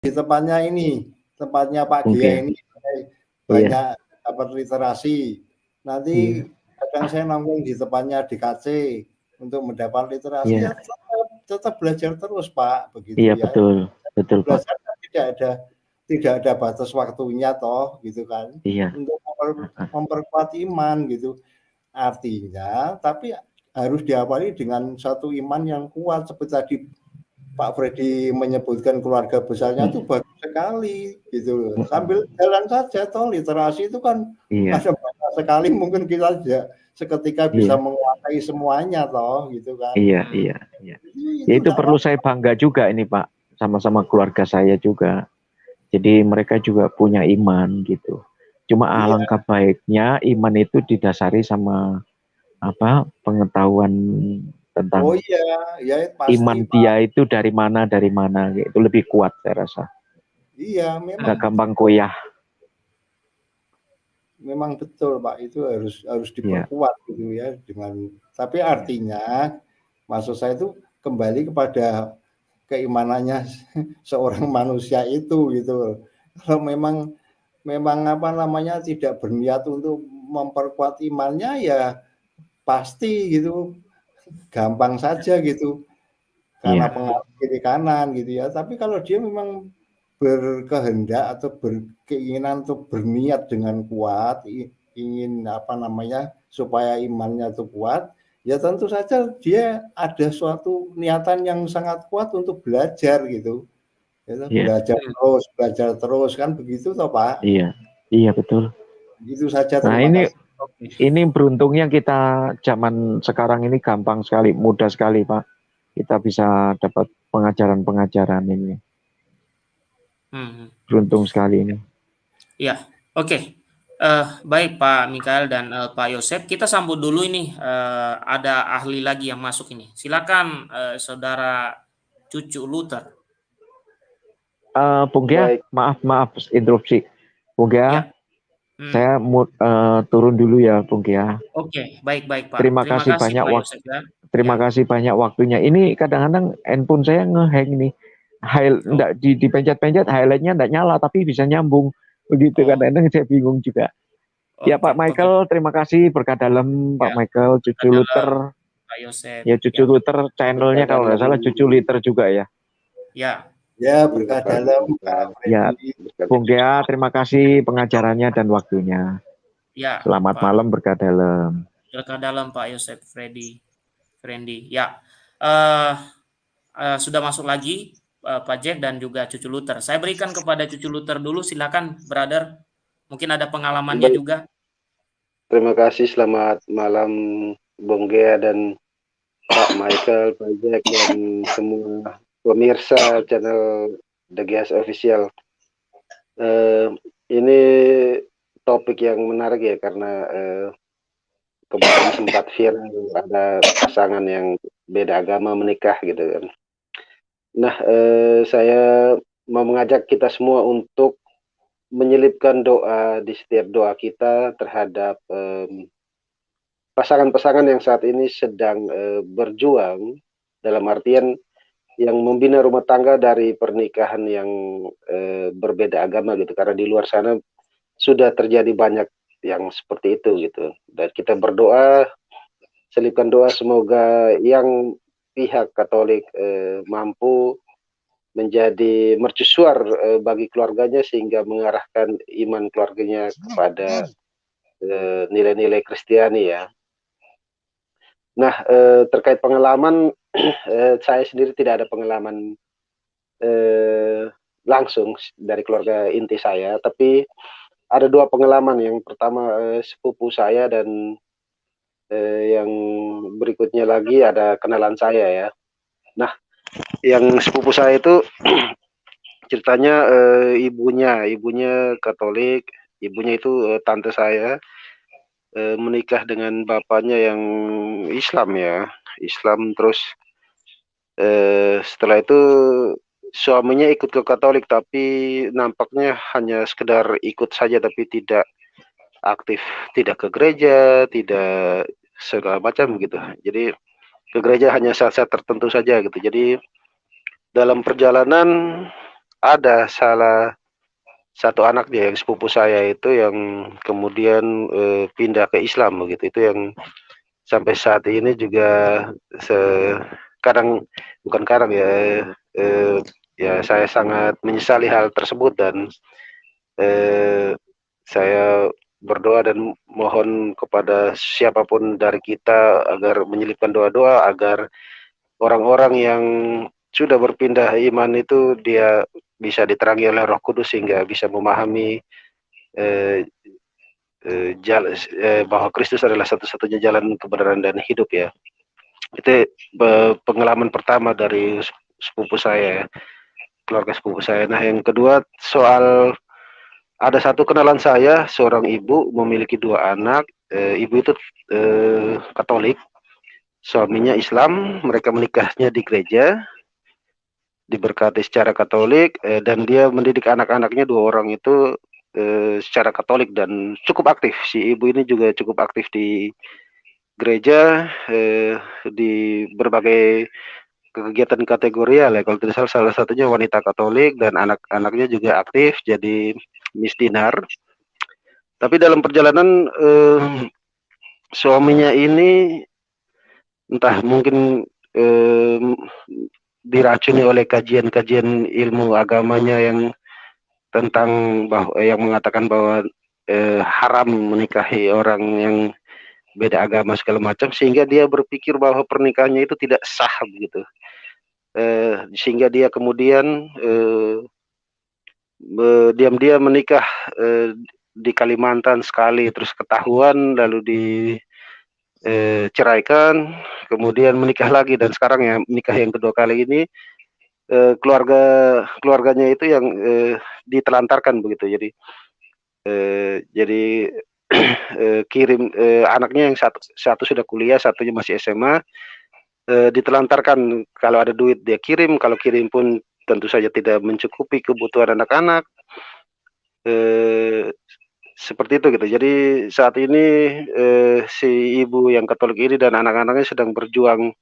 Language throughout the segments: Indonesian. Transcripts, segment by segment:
di tempatnya Pak Gia ini banyak dapat literasi. Nanti kadang saya nongkrong di tempatnya DKC untuk mendapat literasi, ya tetap belajar terus Pak, begitu Iya, ya. Betul Pak. Belajar tidak ada batas waktunya toh, gitu kan. Untuk memperkuat iman gitu. Artinya, tapi harus diawali dengan satu iman yang kuat seperti tadi Pak Freddy menyebutkan keluarga besarnya itu bagus sekali gitu. Sambil jalan saja toh, literasi itu kan ada banyak sekali, mungkin kita seketika bisa menguasai semuanya toh, gitu kan. Iya. Ya itu perlu saya bangga juga ini Pak, sama-sama keluarga saya juga. Jadi mereka juga punya iman gitu. Cuma alangkah baiknya iman itu didasari sama pengetahuan tentang pasti, iman dia itu dari mana itu lebih kuat saya rasa. Iya, memang nggak gampang goyah. Memang betul Pak, itu harus diperkuat gitu ya, tapi artinya maksud saya itu kembali kepada keimanannya seorang manusia itu gitu. Kalau memang tidak berniat untuk memperkuat imannya, ya pasti gitu gampang saja gitu, karena pengaruh kiri kanan gitu ya. Tapi kalau dia memang berkehendak atau berkeinginan untuk berniat dengan kuat, ingin supaya imannya itu kuat, ya tentu saja dia ada suatu niatan yang sangat kuat untuk belajar gitu. Belajar terus kan begitu toh Pak? Iya betul. Itu saja. Nah ini beruntungnya kita zaman sekarang ini gampang sekali, mudah sekali Pak. Kita bisa dapat pengajaran ini. Beruntung sekali ini. Iya, oke. Baik Pak Mikael dan Pak Yosep, kita sambut dulu ini. Ada ahli lagi yang masuk ini. Silakan Saudara Cucu Luther. Bung Gia, maaf interupsi. Bung Gia, saya turun dulu ya Bung Gia. Oke, baik Pak. Terima kasih banyak Yosep, ya. Terima kasih banyak waktunya. Ini kadang-kadang handphone saya ngehang nih. Enggak dipencet-pencet, highlightnya enggak nyala, tapi bisa nyambung. Begitu kadang-kadang saya bingung juga. Ya Pak Michael, terima kasih, berkah dalam Pak Michael, Cucu Luther. Pak Yosep. Ya Cucu Luther channelnya kalau nggak salah Cucu Luther juga ya. Ya, berkah dalam Pak Freddy. Ya, Bung Gia, terima kasih pengajarannya dan waktunya. Ya. Selamat malam, berkah dalam. Berkah dalam Pak Yosep Freddy. Ya. Sudah masuk lagi Pak Jack dan juga Cucu Luther. Saya berikan kepada Cucu Luther dulu, silakan brother. Mungkin ada pengalamannya juga. Terima kasih, selamat malam Bung Gea dan Pak Michael, Pak Jack dan semua pemirsa channel The Geas Official. Ini topik yang menarik ya, karena kemarin sempat viral ada pasangan yang beda agama menikah gitu kan. Nah, saya mau mengajak kita semua untuk menyelipkan doa di setiap doa kita terhadap pasangan-pasangan yang saat ini sedang berjuang, dalam artian yang membina rumah tangga dari pernikahan yang berbeda agama gitu, karena di luar sana sudah terjadi banyak yang seperti itu gitu. Dan kita berdoa, selipkan doa semoga yang pihak Katolik mampu menjadi mercusuar bagi keluarganya, sehingga mengarahkan iman keluarganya kepada nilai-nilai Kristiani ya. Nah, terkait pengalaman, saya sendiri tidak ada pengalaman langsung dari keluarga inti saya, tapi ada dua pengalaman. Yang pertama sepupu saya, dan yang berikutnya lagi ada kenalan saya ya. Nah, yang sepupu saya itu ceritanya ibunya Katolik, ibunya itu tante saya, menikah dengan bapaknya yang Islam ya, Islam. Terus setelah itu suaminya ikut ke Katolik, tapi nampaknya hanya sekedar ikut saja, tapi tidak aktif, tidak ke gereja, tidak segala macam gitu. Jadi ke gereja hanya saat-saat tertentu saja gitu. Jadi dalam perjalanan ada salah satu anak dia yang sepupu saya itu yang kemudian pindah ke Islam begitu. Itu yang sampai saat ini juga kadang bukan kadang ya ya saya sangat menyesali hal tersebut dan saya berdoa dan mohon kepada siapapun dari kita agar menyelipkan doa-doa agar orang-orang yang sudah berpindah iman itu dia bisa diterangi oleh Roh Kudus sehingga bisa memahami bahwa Kristus adalah satu-satunya jalan kebenaran dan hidup ya. Itu pengalaman pertama dari sepupu saya, keluarga sepupu saya. Nah, yang kedua soal ada satu kenalan saya, seorang ibu memiliki 2 anak. Ibu itu Katolik, suaminya Islam. Mereka menikahnya di gereja, diberkati secara Katolik, dan dia mendidik anak-anaknya 2 orang itu secara Katolik dan cukup aktif. Si ibu ini juga cukup aktif di gereja, di berbagai kegiatan kategorial ya. Kalau tidak salah satunya wanita Katolik dan anak-anaknya juga aktif jadi Miss Dinar. Tapi dalam perjalanan suaminya ini entah mungkin diracuni oleh kajian-kajian ilmu agamanya yang tentang yang mengatakan bahwa haram menikahi orang yang beda agama segala macam, sehingga dia berpikir bahwa pernikahannya itu tidak sah begitu. Sehingga dia kemudian diam-diam menikah di Kalimantan sekali, terus ketahuan lalu diceraikan, kemudian menikah lagi dan sekarang ya menikah yang kedua kali ini keluarganya itu yang ditelantarkan begitu. Jadi kirim anaknya yang satu sudah kuliah, satunya masih SMA, ditelantarkan. Kalau ada duit dia kirim, kalau kirim pun tentu saja tidak mencukupi kebutuhan anak-anak. Seperti itu gitu. Jadi saat ini si ibu yang Katolik ini dan anak-anaknya sedang berjuang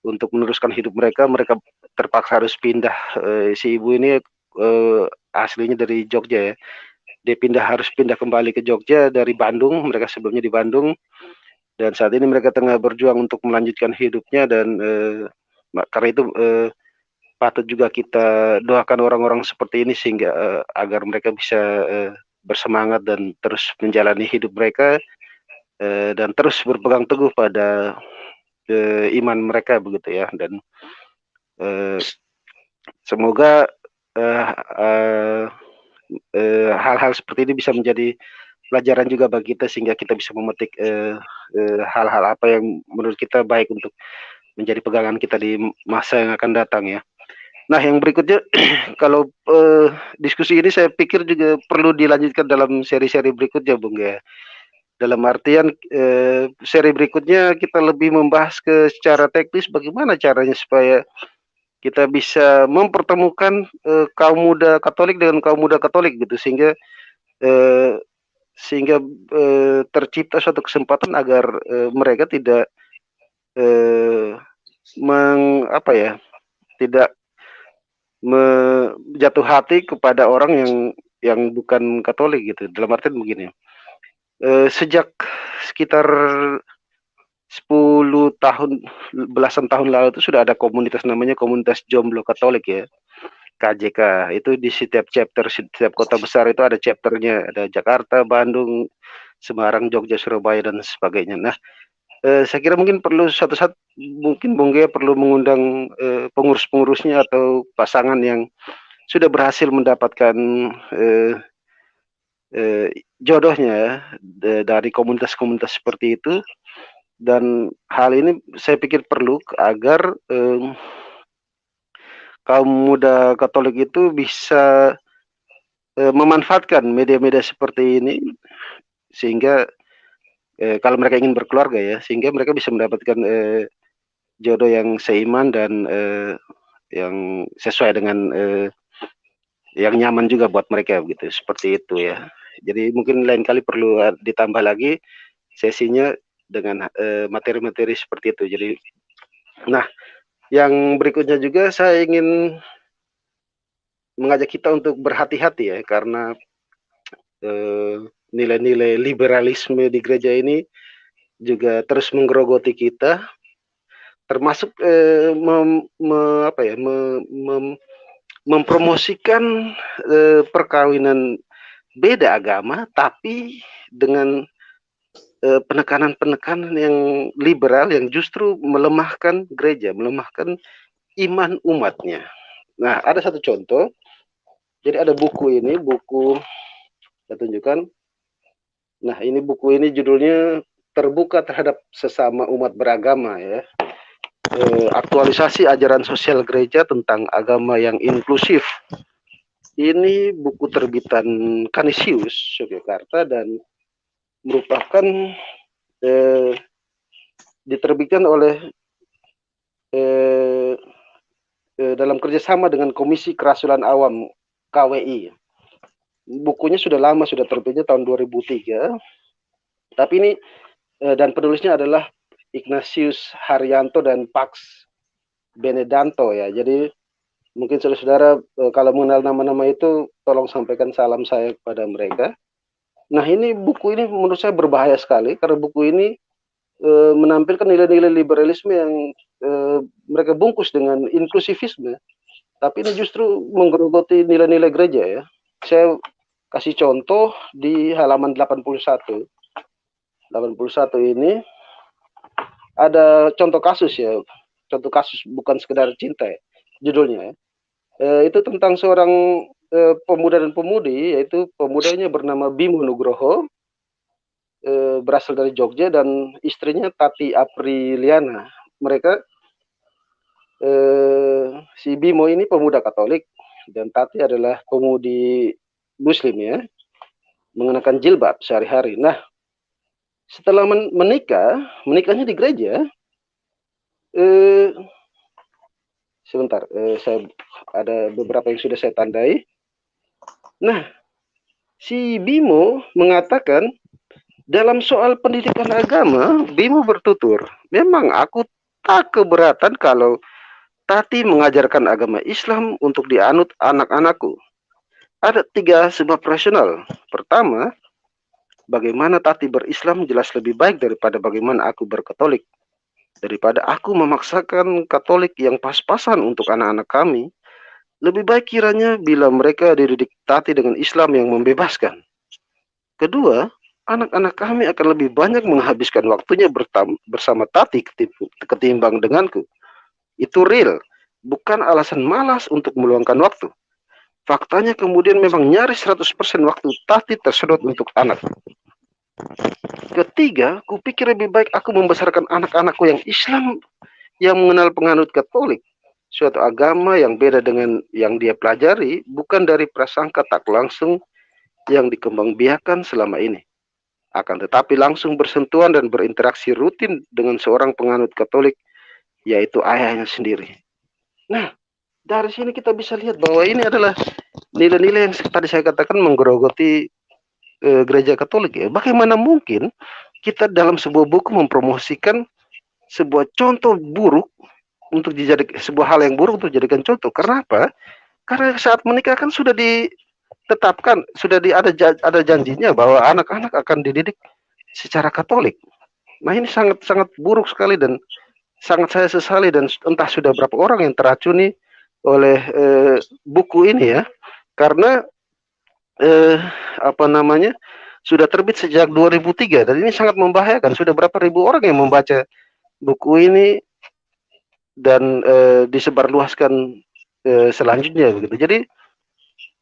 untuk meneruskan hidup mereka. Mereka terpaksa harus pindah. Si ibu ini aslinya dari Jogja ya. Dia harus pindah kembali ke Jogja dari Bandung. Mereka sebelumnya di Bandung. Dan saat ini mereka tengah berjuang untuk melanjutkan hidupnya dan karena itu patut juga kita doakan orang-orang seperti ini sehingga agar mereka bisa bersemangat dan terus menjalani hidup mereka dan terus berpegang teguh pada iman mereka begitu ya. Dan semoga hal-hal seperti ini bisa menjadi pelajaran juga bagi kita sehingga kita bisa memetik hal-hal apa yang menurut kita baik untuk menjadi pegangan kita di masa yang akan datang ya. Nah, yang berikutnya kalau diskusi ini saya pikir juga perlu dilanjutkan dalam seri-seri berikutnya, Bung ya. Dalam artian seri berikutnya kita lebih membahas secara teknis bagaimana caranya supaya kita bisa mempertemukan kaum muda Katolik dengan kaum muda Katolik gitu sehingga tercipta suatu kesempatan agar mereka tidak tidak jatuh hati kepada orang yang bukan Katolik gitu. Dalam artian begini, sejak sekitar 10 tahun, belasan tahun lalu itu sudah ada komunitas namanya komunitas jomblo Katolik ya, KJK. Itu di setiap chapter, setiap kota besar itu ada chapternya, ada Jakarta, Bandung, Semarang, Jogja, Surabaya dan sebagainya. Nah, saya kira mungkin perlu suatu saat mungkin Bung Gaya perlu mengundang pengurus-pengurusnya atau pasangan yang sudah berhasil mendapatkan jodohnya dari komunitas-komunitas seperti itu. Dan hal ini saya pikir perlu agar kaum muda Katolik itu bisa memanfaatkan media-media seperti ini sehingga kalau mereka ingin berkeluarga ya, sehingga mereka bisa mendapatkan jodoh yang seiman dan yang sesuai dengan yang nyaman juga buat mereka begitu, seperti itu ya. Jadi mungkin lain kali perlu ditambah lagi sesinya dengan materi-materi seperti itu. Jadi, nah yang berikutnya juga saya ingin mengajak kita untuk berhati-hati ya, karena nilai-nilai liberalisme di gereja ini juga terus menggerogoti kita, termasuk mempromosikan perkawinan beda agama, tapi dengan penekanan-penekanan yang liberal yang justru melemahkan gereja, melemahkan iman umatnya. Nah, ada satu contoh. Jadi ada buku ini, buku saya tunjukkan. Nah, ini buku ini judulnya Terbuka Terhadap Sesama Umat Beragama ya. Aktualisasi ajaran sosial gereja tentang agama yang inklusif. Ini buku terbitan Canisius Yogyakarta dan merupakan diterbitkan oleh dalam kerjasama dengan Komisi Kerasulan Awam KWI. Bukunya sudah lama, sudah terbitnya tahun 2003. Tapi ini dan penulisnya adalah Ignatius Haryanto dan Pax Benedanto ya. Jadi mungkin saudara-saudara kalau mengenal nama-nama itu tolong sampaikan salam saya kepada mereka. Nah, ini buku ini menurut saya berbahaya sekali karena buku ini menampilkan nilai-nilai liberalisme yang mereka bungkus dengan inklusivisme, tapi ini justru menggerogoti nilai-nilai gereja ya. Saya kasih contoh di halaman 81. 81 ini ada contoh kasus ya, contoh kasus bukan sekedar cinta ya, judulnya ya. Itu tentang seorang pemuda dan pemudi, yaitu pemudanya bernama Bimo Nugroho, berasal dari Jogja, dan istrinya Tati Apriliana. Mereka si Bimo ini pemuda Katolik dan Tati adalah pemudi Muslim ya, mengenakan jilbab sehari-hari. Nah, setelah menikahnya di gereja. Sebentar, saya ada beberapa yang sudah saya tandai. Nah, si Bimo mengatakan dalam soal pendidikan agama, Bimo bertutur, memang aku tak keberatan kalau Tati mengajarkan agama Islam untuk dianut anak-anakku. Ada 3 sebab rasional. Pertama, bagaimana Tati berislam jelas lebih baik daripada bagaimana aku berkatolik. Daripada aku memaksakan Katolik yang pas-pasan untuk anak-anak kami, lebih baik kiranya bila mereka dididik Tati dengan Islam yang membebaskan. Kedua, anak-anak kami akan lebih banyak menghabiskan waktunya bersama Tati ketimbang denganku. Itu real, bukan alasan malas untuk meluangkan waktu. Faktanya kemudian memang nyaris 100% waktu Tati tersedot untuk anak. Ketiga, kupikir lebih baik aku membesarkan anak-anakku yang Islam, yang mengenal penganut Katolik, suatu agama yang beda dengan yang dia pelajari, bukan dari prasangka tak langsung yang dikembangbiakan selama ini, akan tetapi langsung bersentuhan dan berinteraksi rutin dengan seorang penganut Katolik, yaitu ayahnya sendiri. Nah, dari sini kita bisa lihat bahwa ini adalah nilai-nilai yang tadi saya katakan menggerogoti gereja Katolik ya. Bagaimana mungkin kita dalam sebuah buku mempromosikan sebuah contoh buruk untuk dijadikan sebuah hal yang buruk untuk dijadikan contoh? Kenapa? Karena saat menikah kan sudah ditetapkan, sudah ada janjinya bahwa anak-anak akan dididik secara Katolik. Nah, ini sangat buruk sekali dan sangat saya sesali, dan entah sudah berapa orang yang teracuni oleh buku ini ya, karena sudah terbit sejak 2003 dan ini sangat membahayakan. Sudah berapa ribu orang yang membaca buku ini dan disebarluaskan selanjutnya begitu. Jadi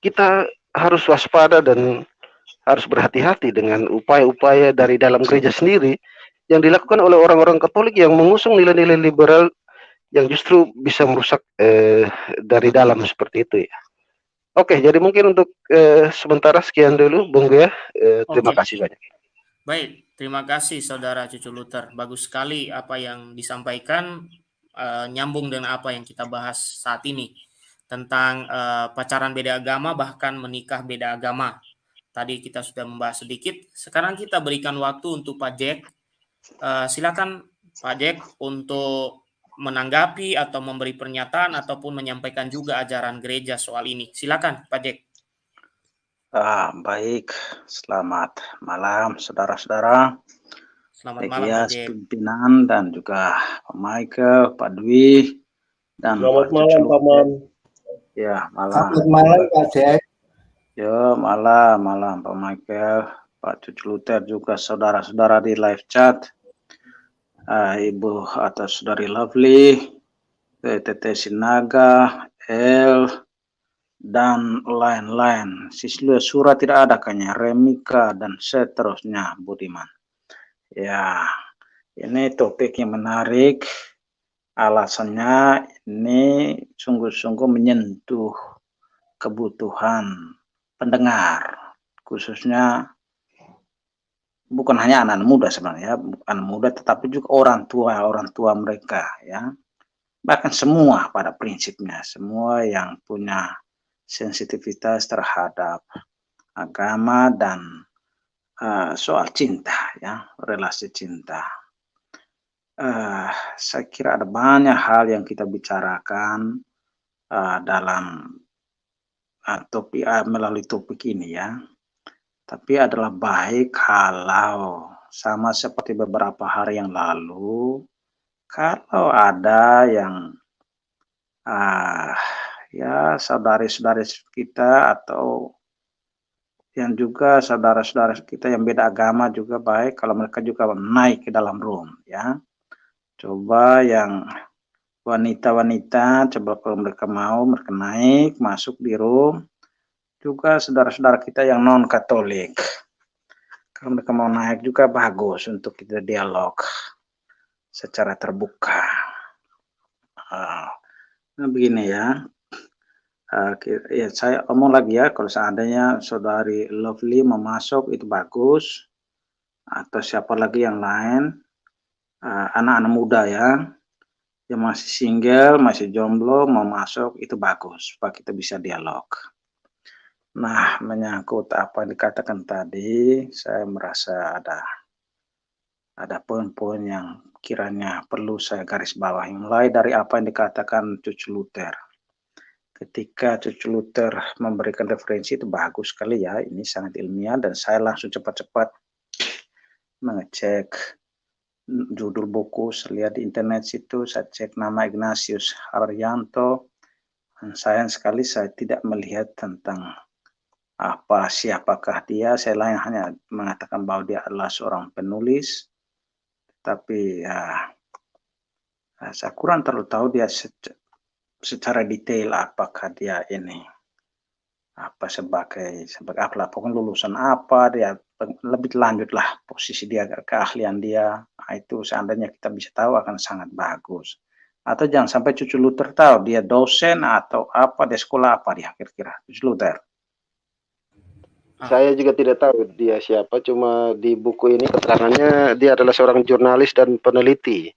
kita harus waspada dan harus berhati-hati dengan upaya-upaya dari dalam gereja sendiri yang dilakukan oleh orang-orang Katolik yang mengusung nilai-nilai liberal yang justru bisa merusak dari dalam seperti itu ya. Oke, jadi mungkin untuk sementara sekian dulu, Bung Gea. Terima kasih banyak. Baik, terima kasih Saudara Cucu Luther. Bagus sekali apa yang disampaikan, nyambung dengan apa yang kita bahas saat ini tentang pacaran beda agama, bahkan menikah beda agama. Tadi kita sudah membahas sedikit. Sekarang kita berikan waktu untuk Pak Jack. Silakan Pak Jack untuk menanggapi atau memberi pernyataan ataupun menyampaikan juga ajaran gereja soal ini. Silakan, Pak Jack. Baik, selamat malam saudara-saudara. Selamat malam, Pak Jack. Pimpinan dan juga Pak Michael, Pak Dwi, dan selamat Pak malam, Pak Man. Ya, malam. Selamat malam, Pak Jack. Ya, malam Pak Michael, Pak Cucu Luther, juga saudara-saudara di live chat, Ibu atau Saudari Lovely, Tete Sinaga, El, dan lain-lain. Siswa surat tidak ada kayaknya, Remika, dan seterusnya, Budiman. Ya, ini topik yang menarik. Alasannya ini sungguh-sungguh menyentuh kebutuhan pendengar, khususnya bukan hanya anak muda sebenarnya, anak muda, tetapi juga orang tua mereka, ya. Bahkan semua pada prinsipnya, semua yang punya sensitivitas terhadap agama dan soal cinta, ya, relasi cinta. Saya kira ada banyak hal yang kita bicarakan dalam melalui topik ini, ya. Tapi adalah baik kalau sama seperti beberapa hari yang lalu, kalau ada yang ya saudari-saudari kita atau yang juga saudara-saudara kita yang beda agama juga baik kalau mereka juga naik ke dalam room, ya. Coba yang wanita-wanita, coba kalau mereka mau, mereka naik, masuk di room. Juga saudara-saudara kita yang non-Katolik, kalau mereka mau naik juga bagus untuk kita dialog secara terbuka. Nah begini ya, ya saya omong lagi ya, kalau seandainya Saudari Lovely mau masuk itu bagus, atau siapa lagi yang lain, anak-anak muda ya, yang masih single, masih jomblo, mau masuk, itu bagus, supaya kita bisa dialog. Nah, menyangkut apa yang dikatakan tadi, saya merasa ada poin-poin yang kiranya perlu saya garis bawahi. Mulai dari apa yang dikatakan Cucu Luther. Ketika Cucu Luther memberikan referensi itu bagus sekali ya, ini sangat ilmiah, dan saya langsung cepat-cepat mengecek judul buku, saya lihat di internet situ, saya cek nama Ignatius Haryanto, dan sayang sekali saya tidak melihat tentang siapakah dia. Saya hanya mengatakan bahwa dia adalah seorang penulis, tapi saya kurang terlalu tahu dia secara detail apakah dia ini sebagai apa, pokoknya lulusan apa, dia lebih lanjut lah posisi dia, keahlian dia. Itu seandainya kita bisa tahu akan sangat bagus. Atau jangan sampai Cucu Luther tahu dia dosen atau apa, dia sekolah apa dia kira-kira, Cucu Luther. Saya juga tidak tahu dia siapa, cuma di buku ini keterangannya dia adalah seorang jurnalis dan peneliti.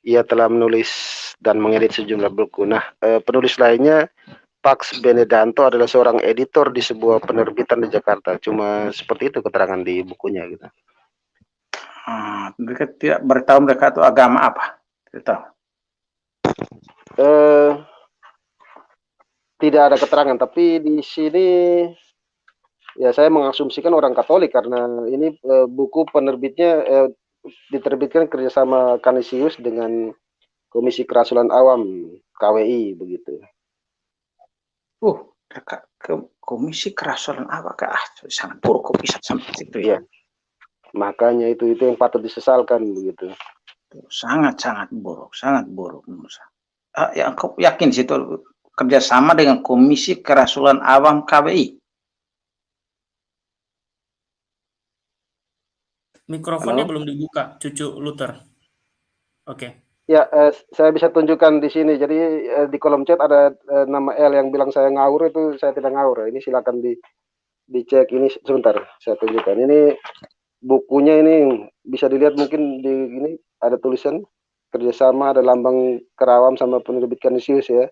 Ia telah menulis dan mengedit sejumlah buku. Nah, penulis lainnya Pax Benedanto adalah seorang editor di sebuah penerbitan di Jakarta. Cuma seperti itu keterangan di bukunya gitu. Mereka tidak beritahu mereka itu agama apa? Tidak tahu. Tidak ada keterangan, tapi di sini ya saya mengasumsikan orang Katolik karena ini buku penerbitnya diterbitkan kerjasama Canisius dengan Komisi Kerasulan Awam KWI begitu. Komisi Kerasulan Awam sangat buruk kok bisa sampai itu ya. Makanya itu yang patut disesalkan begitu. Sangat buruk, sangat buruk menurut saya. Ya, kau yakin situ kerjasama dengan Komisi Kerasulan Awam KWI? Mikrofonnya belum dibuka, Cucu Luther. Oke. Ya, saya bisa tunjukkan di sini. Jadi di kolom chat ada nama L yang bilang saya ngawur, itu saya tidak ngawur. Ini silakan dicek ini sebentar, saya tunjukkan. Ini bukunya, ini bisa dilihat mungkin di ini ada tulisan kerjasama, ada lambang Kerawam sama penerbit Canisius ya.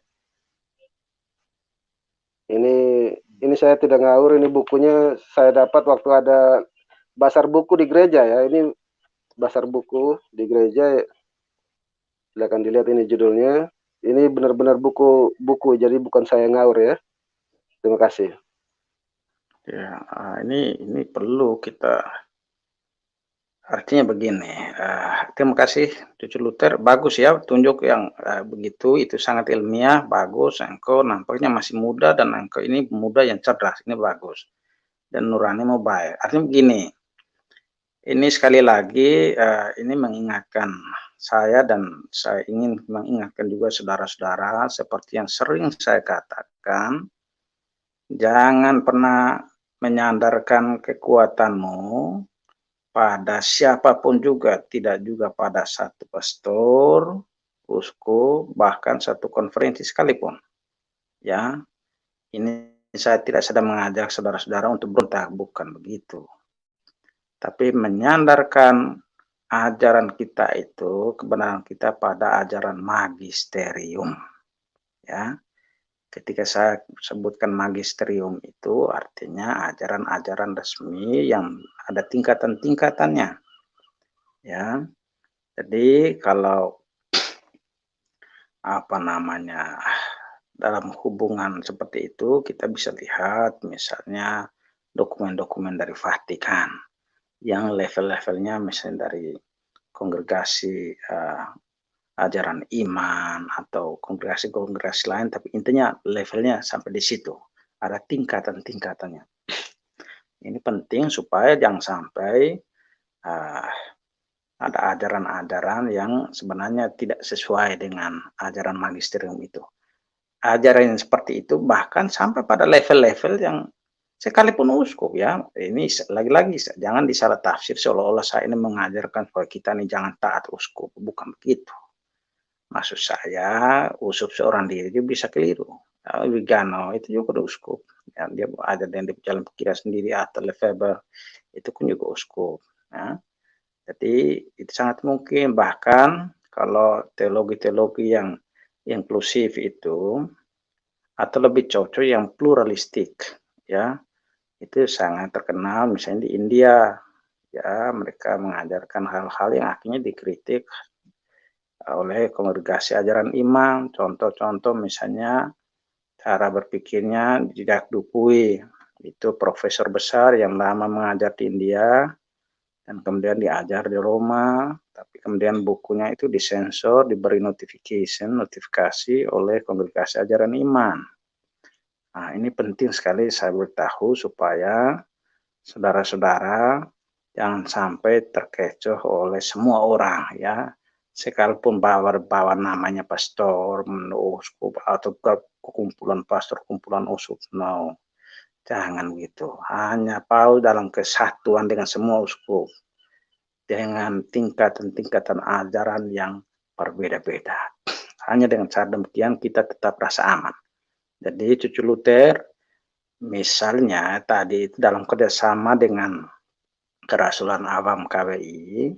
Ini saya tidak ngawur, ini bukunya saya dapat waktu ada basar buku di gereja ya. Ini basar buku di gereja. Silakan dilihat, ini judulnya. Ini benar-benar buku, jadi bukan saya ngaur ya. Terima kasih. Ya, ini perlu kita, artinya begini. Terima kasih Cucu Luther, bagus ya tunjuk yang begitu, itu sangat ilmiah, bagus. Engkau nampaknya masih muda dan engkau ini muda yang cerdas, ini bagus. Dan nurani mau baik. Artinya begini, ini sekali lagi ini mengingatkan saya, dan saya ingin mengingatkan juga saudara-saudara seperti yang sering saya katakan, jangan pernah menyandarkan kekuatanmu pada siapapun juga, tidak juga pada satu pastor, uskup, bahkan satu konferensi sekalipun. Ya, ini saya tidak sedang mengajak saudara-saudara untuk berontak, bukan begitu. Tapi menyandarkan ajaran kita itu, kebenaran kita pada ajaran magisterium. Ya, ketika saya sebutkan magisterium itu artinya ajaran-ajaran resmi yang ada tingkatan-tingkatannya. Ya, jadi kalau dalam hubungan seperti itu kita bisa lihat misalnya dokumen-dokumen dari Vatikan yang level-levelnya misalnya dari kongregasi ajaran iman atau kongregasi-kongregasi lain, tapi intinya levelnya sampai di situ, ada tingkatan-tingkatannya. Ini penting supaya jangan sampai ada ajaran-ajaran yang sebenarnya tidak sesuai dengan ajaran magisterium itu. Ajaran yang seperti itu bahkan sampai pada level-level yang sekalipun uskup ya, ini lagi-lagi jangan disalah tafsir seolah-olah saya ini mengajarkan bahwa kita ini jangan taat uskup, bukan begitu. Maksud saya, uskup seorang diri dia bisa keliru. Wigano itu juga uskup. Ya, dia ada yang di jalan pikiran sendiri, atau Lefebvre itu pun juga uskup. Ya. Jadi itu sangat mungkin, bahkan kalau teologi-teologi yang inklusif itu, atau lebih cocok yang pluralistik, ya itu sangat terkenal misalnya di India, ya mereka mengajarkan hal-hal yang akhirnya dikritik oleh kongregasi ajaran iman. Contoh-contoh misalnya cara berpikirnya Jacques Dupuy, itu profesor besar yang lama mengajar di India dan kemudian diajar di Roma, tapi kemudian bukunya itu disensor, diberi notifikasi oleh kongregasi ajaran iman. Nah, ini penting sekali saya beritahu supaya saudara-saudara jangan sampai terkecoh oleh semua orang ya. Sekalipun bawa namanya pastor, uskup atau kumpulan pastor, kumpulan uskup, no. Jangan begitu. Hanya Paul dalam kesatuan dengan semua uskup, dengan tingkatan-tingkatan ajaran yang berbeda-beda. Hanya dengan cara demikian kita tetap rasa aman. Jadi Cucu Luther misalnya tadi itu dalam kerjasama dengan Kerasulan Awam KWI,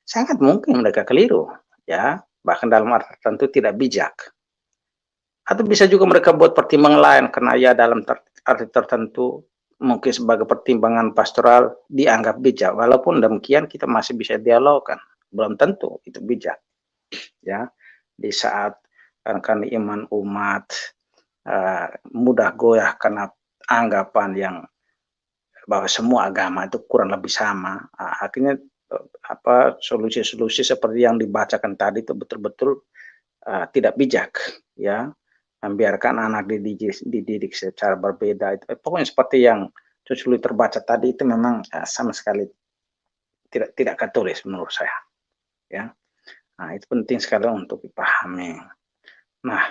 sangat mungkin mereka keliru, ya, bahkan dalam arti tertentu tidak bijak. Atau bisa juga mereka buat pertimbangan lain karena ya dalam arti tertentu mungkin sebagai pertimbangan pastoral dianggap bijak. Walaupun demikian kita masih bisa dialogkan, belum tentu itu bijak. Ya, di saat kan iman umat mudah goyah karena anggapan yang bahwa semua agama itu kurang lebih sama. Akhirnya solusi-solusi seperti yang dibacakan tadi itu betul-betul tidak bijak, ya, membiarkan anak dididik secara berbeda. Pokoknya seperti yang Cucu terbaca tadi itu memang sama sekali tidak katolis menurut saya, ya. Nah itu penting sekali untuk dipahami. Nah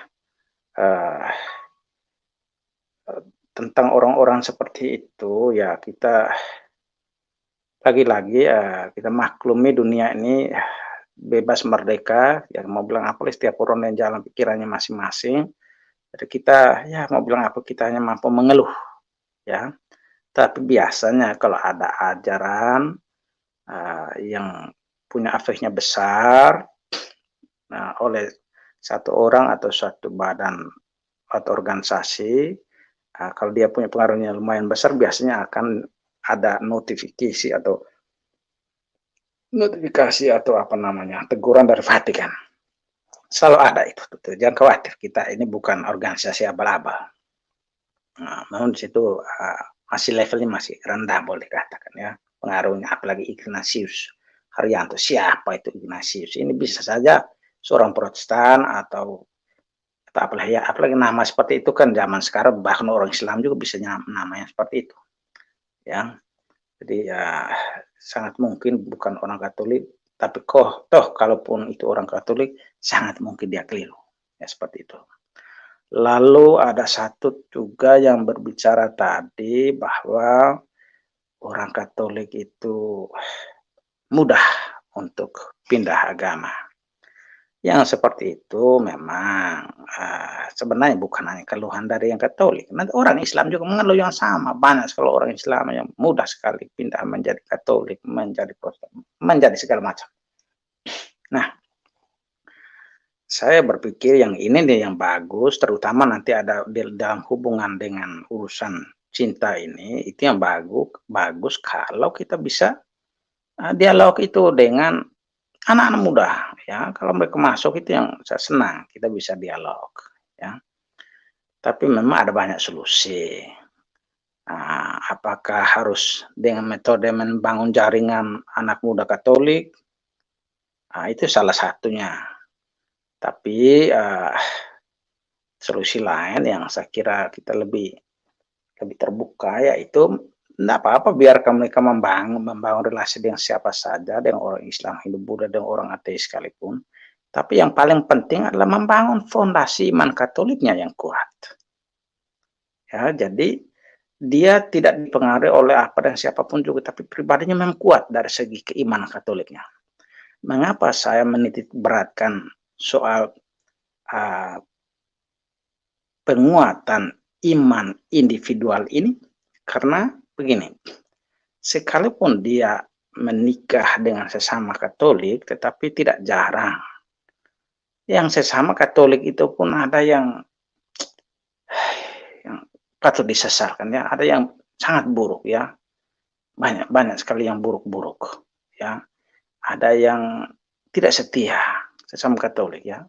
tentang orang-orang seperti itu ya kita lagi-lagi kita maklumi dunia ini bebas merdeka, ya mau bilang apa setiap orang yang jalan pikirannya masing-masing. Jadi kita ya mau bilang apa, kita hanya mampu mengeluh, ya. Tapi biasanya kalau ada ajaran yang punya efeknya besar oleh satu orang atau satu badan atau organisasi, kalau dia punya pengaruhnya lumayan besar, biasanya akan ada notifikasi atau apa namanya, teguran dari Vatikan. Selalu ada itu, betul. Jangan khawatir, kita ini bukan organisasi abal-abal. Nah, namun di situ masih levelnya masih rendah boleh katakan ya pengaruhnya, apalagi Ignatius Haryanto. Siapa itu Ignatius? Ini bisa saja seorang Protestan atau apalagi nama seperti itu kan zaman sekarang bahkan orang Islam juga bisa namanya seperti itu ya. Jadi ya sangat mungkin bukan orang Katolik, tapi toh kalaupun itu orang Katolik sangat mungkin dia keliru ya, seperti itu. Lalu ada satu juga yang berbicara tadi bahwa orang Katolik itu mudah untuk pindah agama. Yang seperti itu memang sebenarnya bukan hanya keluhan dari yang Katolik. Nanti orang Islam juga mengeluh yang sama. Banyak sekali orang Islam yang mudah sekali pindah menjadi Katolik, menjadi Protestan, menjadi segala macam. Nah, saya berpikir yang ini nih yang bagus, terutama nanti ada dalam hubungan dengan urusan cinta ini, itu yang bagus kalau kita bisa dialog itu dengan anak-anak muda ya. Kalau mereka masuk itu yang saya senang, kita bisa dialog ya. Tapi memang ada banyak solusi. Apakah harus dengan metode membangun jaringan anak muda Katolik? Itu salah satunya. Tapi solusi lain yang saya kira kita lebih terbuka, yaitu tidak apa-apa biarkan mereka membangun relasi dengan siapa saja, dengan orang Islam, Hindu, Buddha, dengan orang ateis sekalipun. Tapi yang paling penting adalah membangun fondasi iman Katoliknya yang kuat. Ya, jadi dia tidak dipengaruhi oleh apa dan siapapun juga, tapi pribadinya memang kuat dari segi keimanan Katoliknya. Mengapa saya menitik beratkan soal penguatan iman individual ini? Karena begini, sekalipun dia menikah dengan sesama Katolik, tetapi tidak jarang. Yang sesama Katolik itu pun ada yang patut disesalkan ya, ada yang sangat buruk ya, banyak sekali yang buruk-buruk ya. Ada yang tidak setia sesama Katolik ya.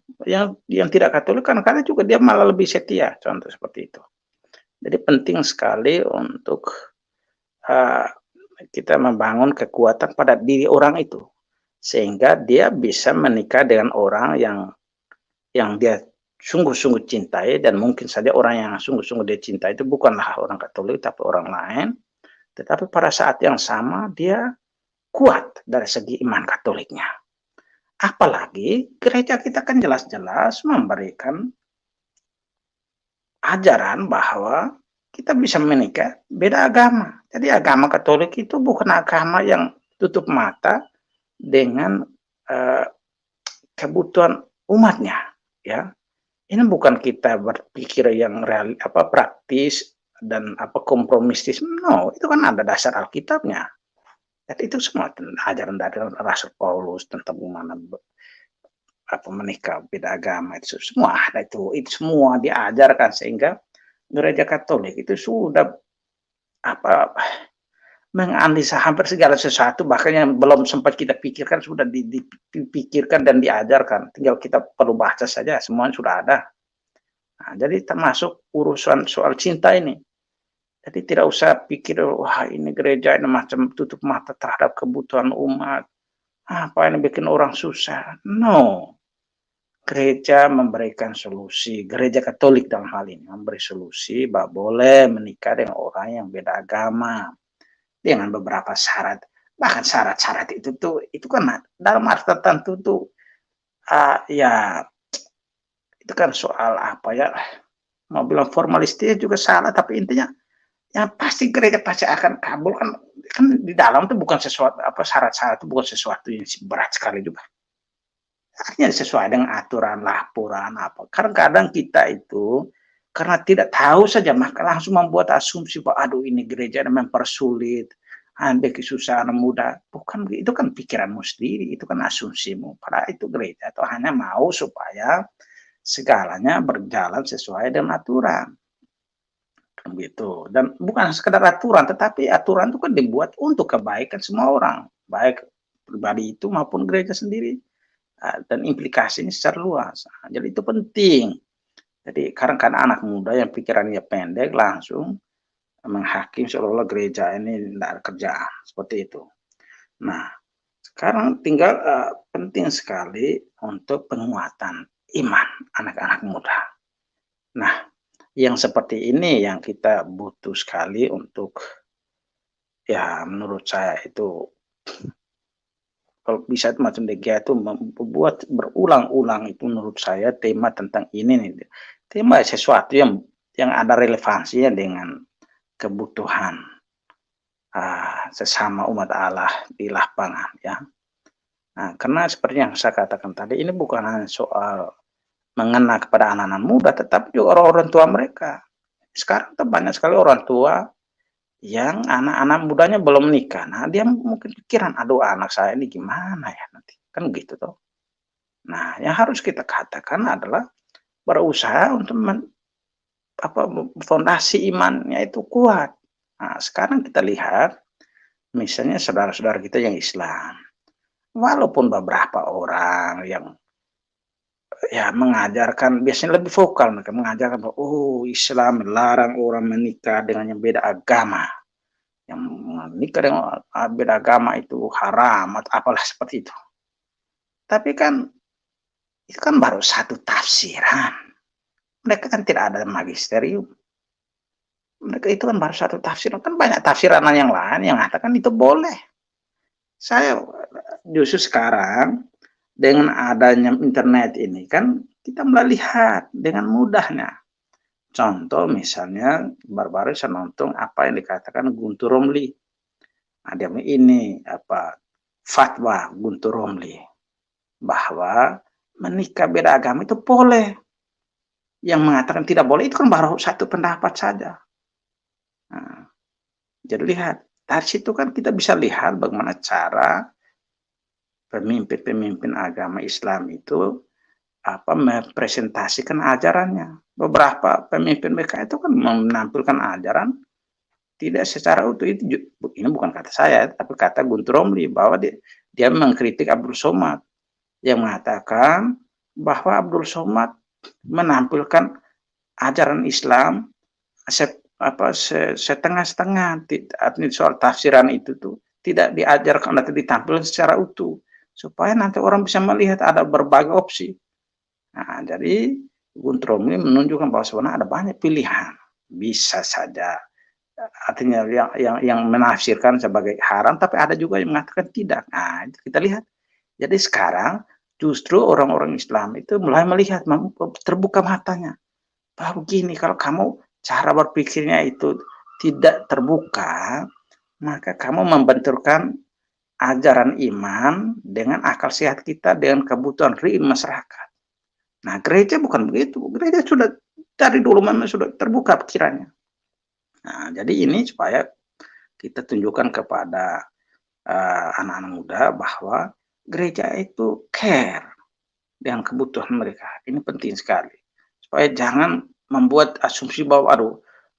Yang tidak Katolik kadang-kadang juga dia malah lebih setia, contoh seperti itu. Jadi penting sekali untuk kita membangun kekuatan pada diri orang itu, sehingga dia bisa menikah dengan orang yang dia sungguh-sungguh cintai, dan mungkin saja orang yang sungguh-sungguh dia cintai itu bukanlah orang Katolik tapi orang lain, tetapi pada saat yang sama dia kuat dari segi iman Katoliknya. Apalagi gereja kita kan jelas-jelas memberikan ajaran bahwa kita bisa menikah beda agama. Jadi agama Katolik itu bukan agama yang tutup mata dengan kebutuhan umatnya, ya. Ini bukan kita berpikir yang praktis dan kompromistis. No, itu kan ada dasar Alkitabnya. Jadi itu semua ajaran dari Rasul Paulus tentang bagaimana menikah beda agama, itu semua ada, itu semua diajarkan, sehingga gereja Katolik itu sudah menganalisa hampir segala sesuatu, bahkan yang belum sempat kita pikirkan sudah dipikirkan dan diajarkan. Tinggal kita perlu baca saja, semuanya sudah ada. Nah, jadi termasuk urusan soal cinta ini. Jadi tidak usah pikir, wah ini gereja ini macam tutup mata terhadap kebutuhan umat. Apa ini bikin orang susah? No. Gereja memberikan solusi. Gereja Katolik dalam hal ini memberi solusi bahwa boleh menikah dengan orang yang beda agama dengan beberapa syarat. Bahkan syarat-syarat itu kan dalam arti tertentu tuh ya itu kan soal mau bilang formalistis juga salah, tapi intinya yang pasti gereja pasti akan kabul kan di dalam itu bukan sesuatu syarat-syarat itu bukan sesuatu yang berat sekali juga. Artinya sesuai dengan aturan, laporan Kadang-kadang kita itu karena tidak tahu saja maka langsung membuat asumsi bahwa aduh ini gereja mempersulit, ada kesusahan mudah. Bukan, itu kan pikiranmu sendiri, itu kan asumsimu. Padahal itu gereja itu hanya mau supaya segalanya berjalan sesuai dengan aturan. Gitu. Dan bukan sekedar aturan, tetapi aturan itu kan dibuat untuk kebaikan semua orang, baik pribadi itu maupun gereja sendiri. dan implikasinya secara luas. Jadi itu penting. Jadi kadang-kadang anak muda yang pikirannya pendek langsung menghakim seolah-olah gereja ini tidak ada kerjaan, seperti itu. Nah, sekarang tinggal penting sekali untuk penguatan iman anak-anak muda. Nah, yang seperti ini yang kita butuh sekali untuk, ya menurut saya itu, kalau bisa itu macam DGA itu membuat berulang-ulang itu menurut saya tema tentang ini nih. Tema sesuatu yang ada relevansinya dengan kebutuhan sesama umat Allah di lapangan, ya. Nah, karena seperti yang saya katakan tadi, ini bukan hanya soal mengena kepada anak-anak muda, tetapi juga orang-orang tua mereka. Sekarang banyak sekali orang tua yang anak-anak mudanya belum menikah. Nah, dia mungkin pikiran, aduh anak saya ini gimana ya nanti. Kan gitu toh. Nah, yang harus kita katakan adalah berusaha untuk fondasi imannya itu kuat. Nah, sekarang kita lihat, misalnya saudara-saudara kita yang Islam, walaupun beberapa orang yang ya mengajarkan, biasanya lebih vokal mereka mengajarkan bahwa Islam melarang orang menikah dengan yang beda agama, yang menikah dengan beda agama itu haram atau apalah seperti itu. Tapi kan itu kan baru satu tafsiran, mereka kan tidak ada magisterium, mereka itu kan baru satu tafsiran, kan banyak tafsiran yang lain yang mengatakan itu boleh. Saya justru sekarang dengan adanya internet ini kan kita melihat dengan mudahnya. Contoh misalnya baru-baru saya nonton apa yang dikatakan Guntur Romli. Ada ini fatwa Guntur Romli bahwa menikah beda agama itu boleh. Yang mengatakan tidak boleh itu kan baru satu pendapat saja. Nah, jadi lihat dari situ kan kita bisa lihat bagaimana cara pemimpin-pemimpin agama Islam itu mempresentasikan ajarannya. Beberapa pemimpin mereka itu kan menampilkan ajaran tidak secara utuh. Ini bukan kata saya, tapi kata Guntur Romli bahwa dia mengkritik Abdul Somad yang mengatakan bahwa Abdul Somad menampilkan ajaran Islam setengah-setengah. Artinya soal tafsiran itu tuh tidak diajarkan atau ditampilkan secara utuh, supaya nanti orang bisa melihat ada berbagai opsi. Nah, jadi Guntur Romli menunjukkan bahwa sebenarnya ada banyak pilihan. Bisa saja, artinya yang menafsirkan sebagai haram, tapi ada juga yang mengatakan tidak. Nah, itu kita lihat. Jadi sekarang justru orang-orang Islam itu mulai melihat, terbuka matanya. Bahwa begini, kalau kamu cara berpikirnya itu tidak terbuka, maka kamu membenturkan ajaran iman dengan akal sehat kita, dengan kebutuhan real masyarakat. Nah, gereja bukan begitu. Gereja sudah dari dulu memang sudah terbuka pikirannya. Nah, jadi ini supaya kita tunjukkan kepada anak-anak muda bahwa gereja itu care dengan kebutuhan mereka. Ini penting sekali. Supaya jangan membuat asumsi bahwa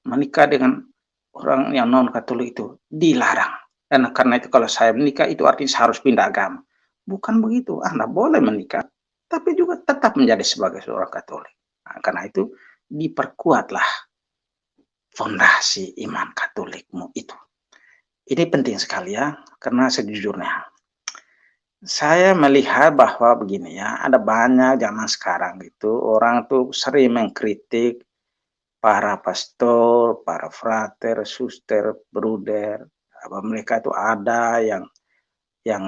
menikah dengan orang yang non-Katolik itu dilarang. Dan karena itu kalau saya menikah itu artinya harus pindah agama. Bukan begitu. Anda boleh menikah, tapi juga tetap menjadi sebagai seorang Katolik. Nah, karena itu diperkuatlah fondasi iman Katolikmu itu. Ini penting sekali ya, karena sejujurnya saya melihat bahwa begini ya, ada banyak zaman sekarang itu orang tuh sering mengkritik para pastor, para frater, suster, bruder, mereka itu ada yang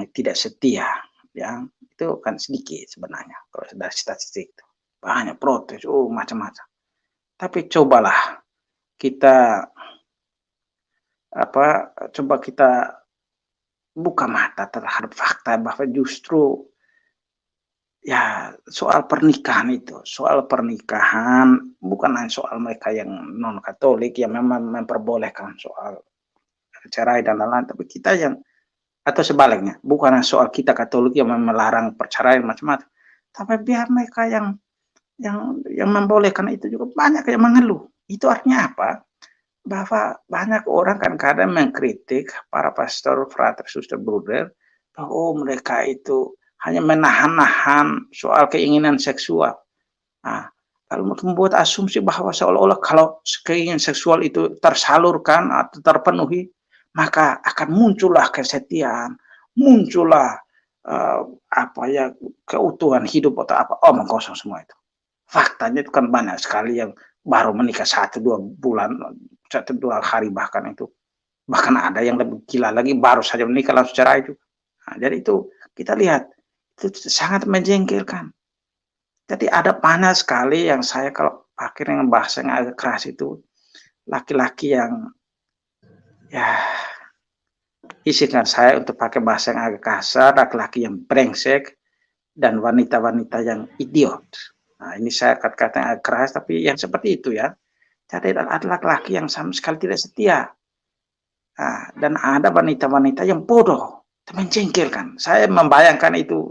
tidak setia, ya itu kan sedikit sebenarnya kalau dari statistik itu banyak protes, macam-macam. Tapi cobalah kita coba kita buka mata terhadap fakta bahwa justru ya soal pernikahan bukan hanya soal mereka yang non Katolik yang memang memperbolehkan soal cerai dan lain-lain, tapi kita yang atau sebaliknya, bukan soal kita Katolik yang melarang perceraian macam-macam, tapi biar mereka yang membolehkan itu juga banyak yang mengeluh. Itu artinya apa? Bahwa banyak orang kan kadang mengkritik para pastor, frater, suster, bruder, bahwa mereka itu hanya menahan-nahan soal keinginan seksual. Nah, lalu membuat asumsi bahwa seolah-olah kalau keinginan seksual itu tersalurkan atau terpenuhi, maka akan muncullah kesetiaan, muncullah keutuhan hidup atau apa. Omong kosong semua itu. Faktanya itu kan banyak sekali yang baru menikah 1-2 bulan, 1-2 hari bahkan itu. Bahkan ada yang lebih gila lagi baru saja menikah langsung cerai itu. Nah, jadi itu kita lihat itu sangat menjengkelkan. Jadi ada banyak sekali yang saya kalau pakai dengan bahasa yang agak keras itu laki-laki yang ya izinkan saya untuk pakai bahasa yang agak kasar, laki-laki yang brengsek dan wanita-wanita yang idiot. Nah, ini saya kata-kata yang agak keras tapi yang seperti itu ya. Jadi ada laki-laki yang sama sekali tidak setia. Nah, dan ada wanita-wanita yang bodoh, menjengkelkan. Saya membayangkan itu,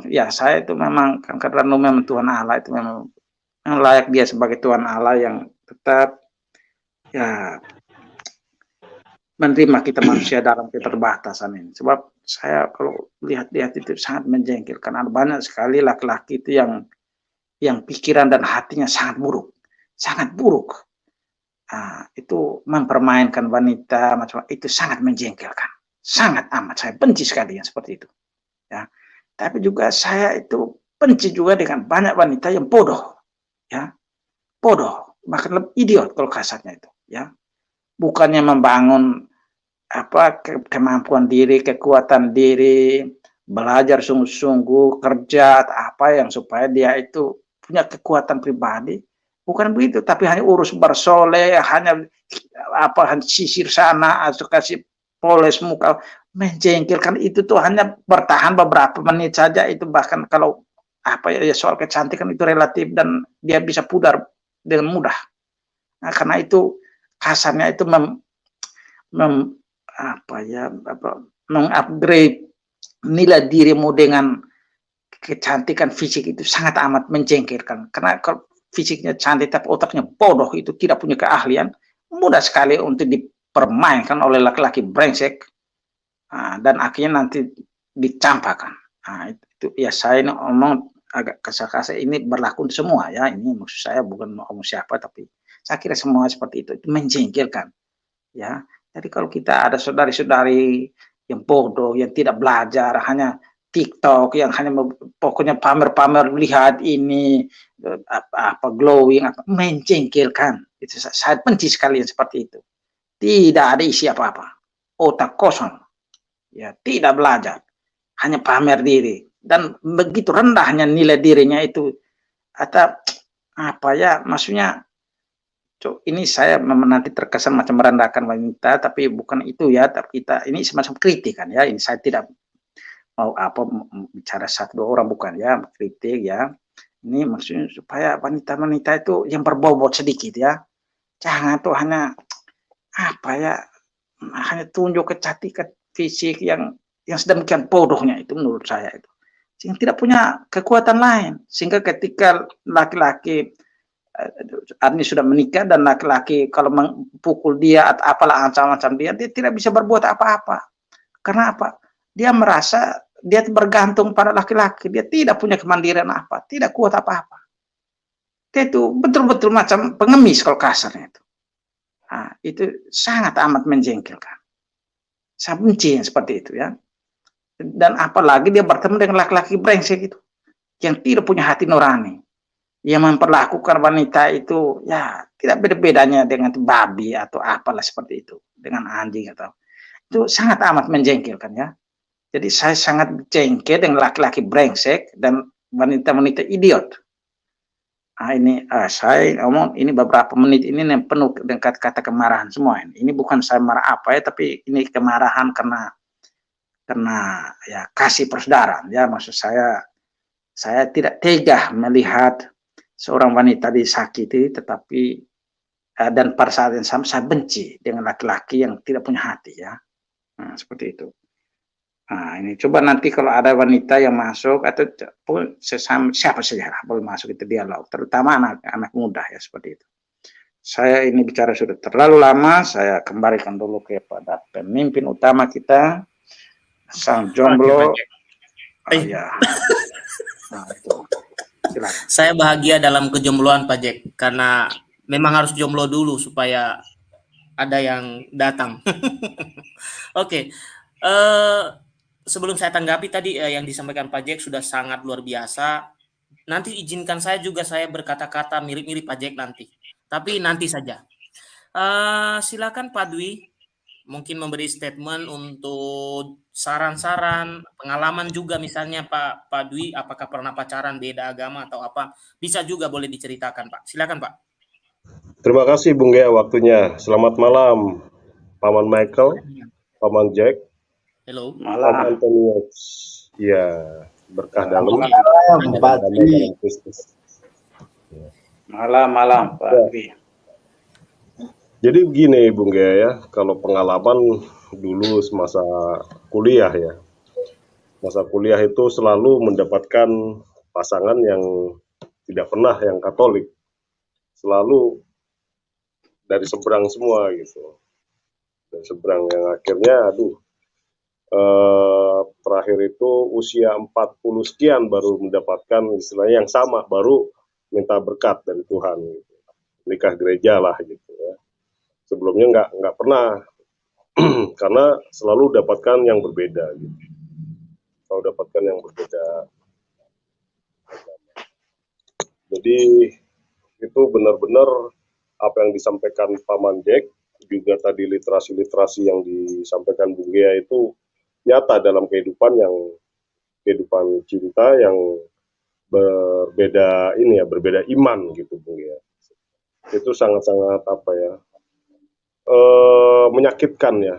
ya saya itu memang kan karena memang Tuhan Allah itu memang layak dia sebagai Tuhan Allah yang tetap ya menerima kita manusia dalam keterbatasan ini. Sebab saya kalau lihat-lihat itu sangat menjengkelkan. Ada banyak sekali laki-laki itu yang pikiran dan hatinya sangat buruk, sangat buruk. Nah, itu mempermainkan wanita macam itu sangat menjengkelkan, sangat amat saya benci sekali yang seperti itu ya. Tapi juga saya itu benci juga dengan banyak wanita yang bodoh ya, bodoh bahkan lebih idiot kalau kasarnya itu ya. Bukannya membangun kemampuan diri, kekuatan diri, belajar sungguh-sungguh, kerja apa yang supaya dia itu punya kekuatan pribadi. Bukan begitu, tapi hanya urus bersoleh, hanya sisir sana atau kasih poles muka, menjengkelkan. Itu tuh hanya bertahan beberapa menit saja. Itu bahkan kalau soal kecantikan itu relatif dan dia bisa pudar dengan mudah. Nah, karena itu kasarnya itu mengupgrade nilai dirimu dengan kecantikan fisik itu sangat amat menjengkelkan. Karena kalau fisiknya cantik tapi otaknya bodoh itu tidak punya keahlian, mudah sekali untuk dipermainkan oleh laki-laki brengsek dan akhirnya nanti dicampakkan. Nah, itu ya saya ini ngomong agak kasar-kasar, ini berlaku semua ya. Ini maksud saya bukan ngomong siapa, tapi saya kira semua seperti itu menjengkelkan ya. Jadi kalau kita ada saudari-saudari yang bodoh, yang tidak belajar, hanya TikTok, yang hanya pokoknya pamer-pamer, lihat ini glowing, menjengkelkan. Itu saya benci sekali yang seperti itu. Tidak ada isi apa-apa, otak kosong, ya tidak belajar, hanya pamer diri dan begitu rendahnya nilai dirinya itu. Atau maksudnya. Ini saya nanti terkesan macam merendahkan wanita, tapi bukan itu ya. Tapi kita ini semacam kritik kan ya. Ini saya tidak mau bicara 1-2 orang, bukan ya, kritik ya. Ini maksudnya supaya wanita-wanita itu yang berbobot sedikit ya. Jangan tuh hanya hanya tunjuk kecantikan fisik yang sedemikian bodohnya itu menurut saya itu. Sehingga tidak punya kekuatan lain. Sehingga ketika laki-laki ini sudah menikah dan laki-laki kalau mempukul dia atau apalah ancam-ancam dia tidak bisa berbuat apa-apa. Karena apa? Dia merasa dia bergantung pada laki-laki, dia tidak punya kemandirian apa, tidak kuat apa-apa. Dia itu betul-betul macam pengemis kalau kasarnya itu. Nah, itu sangat amat menjengkelkan. Saya benci yang seperti itu ya. Dan apalagi dia bertemu dengan laki-laki brengsek itu, yang tidak punya hati nurani, yang memperlakukan wanita itu ya tidak beda-bedanya dengan babi atau apalah seperti itu, dengan anjing atau itu sangat amat menjengkelkan ya. Jadi saya sangat jengkel dengan laki-laki brengsek dan wanita-wanita idiot. Nah, ini saya ngomong ini beberapa menit ini yang penuh dengan kata-kata kemarahan semua ini. Ini bukan saya marah tapi ini kemarahan karena ya kasih persaudaraan ya. Maksud saya tidak tega melihat seorang wanita disakiti, tetapi dan pada saat yang sama saya benci dengan laki-laki yang tidak punya hati ya. Nah, seperti itu. Nah, ini coba nanti kalau ada wanita yang masuk atau siapa saja boleh masuk itu dialog, terutama anak muda ya seperti itu. Saya ini bicara sudah terlalu lama, saya kembalikan dulu kepada pemimpin utama kita, sang jomblo. Ya. Nah, itu. Silakan. Saya bahagia dalam kejombloan Pak Jack karena memang harus jomblo dulu supaya ada yang datang. Oke. Sebelum saya tanggapi tadi yang disampaikan Pak Jack sudah sangat luar biasa. Nanti izinkan saya juga saya berkata-kata mirip-mirip Pak Jack nanti. Tapi nanti saja. Silakan Pak Dwi mungkin memberi statement untuk saran-saran, pengalaman juga misalnya Pak Dwi, apakah pernah pacaran beda agama atau apa? Bisa juga boleh diceritakan Pak. Silakan Pak. Terima kasih Bung Gea waktunya. Selamat malam Paman Michael, Paman Jack, Halo. Paman Malam. Antonius. Ya, berkah dalam Pak Dwi. Malam Pak Dwi. Jadi begini Bung Gea ya, kalau pengalaman dulu semasa kuliah ya. Masa kuliah itu selalu mendapatkan pasangan yang tidak pernah yang Katolik. Selalu dari seberang semua gitu. Dari seberang yang akhirnya terakhir itu usia 40 sekian baru mendapatkan istilahnya yang sama, baru minta berkat dari Tuhan gitu. Nikah gereja lah gitu ya. Sebelumnya nggak pernah karena selalu dapatkan yang berbeda gitu. Selalu dapatkan yang berbeda. Jadi itu benar-benar apa yang disampaikan Paman Jack, juga tadi literasi-literasi yang disampaikan Bung Gea itu nyata dalam kehidupan cinta yang berbeda ini ya, berbeda iman gitu Bung Gea. Itu sangat-sangat apa ya, menyakitkan ya,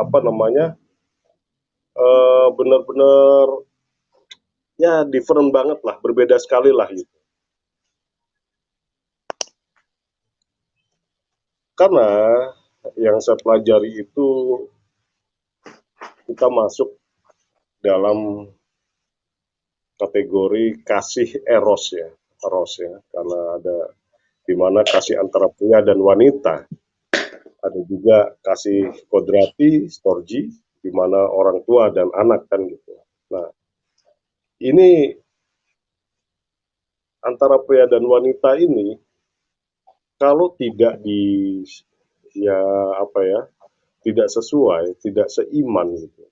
apa namanya, benar-benar ya different banget lah, berbeda sekali lah gitu. Karena yang saya pelajari itu kita masuk dalam kategori kasih eros ya, karena ada di mana kasih antara pria dan wanita, ada juga kasih kodrati, storgi, di mana orang tua dan anak kan gitu. Nah, ini antara pria dan wanita ini kalau tidak tidak sesuai, tidak seiman gitu,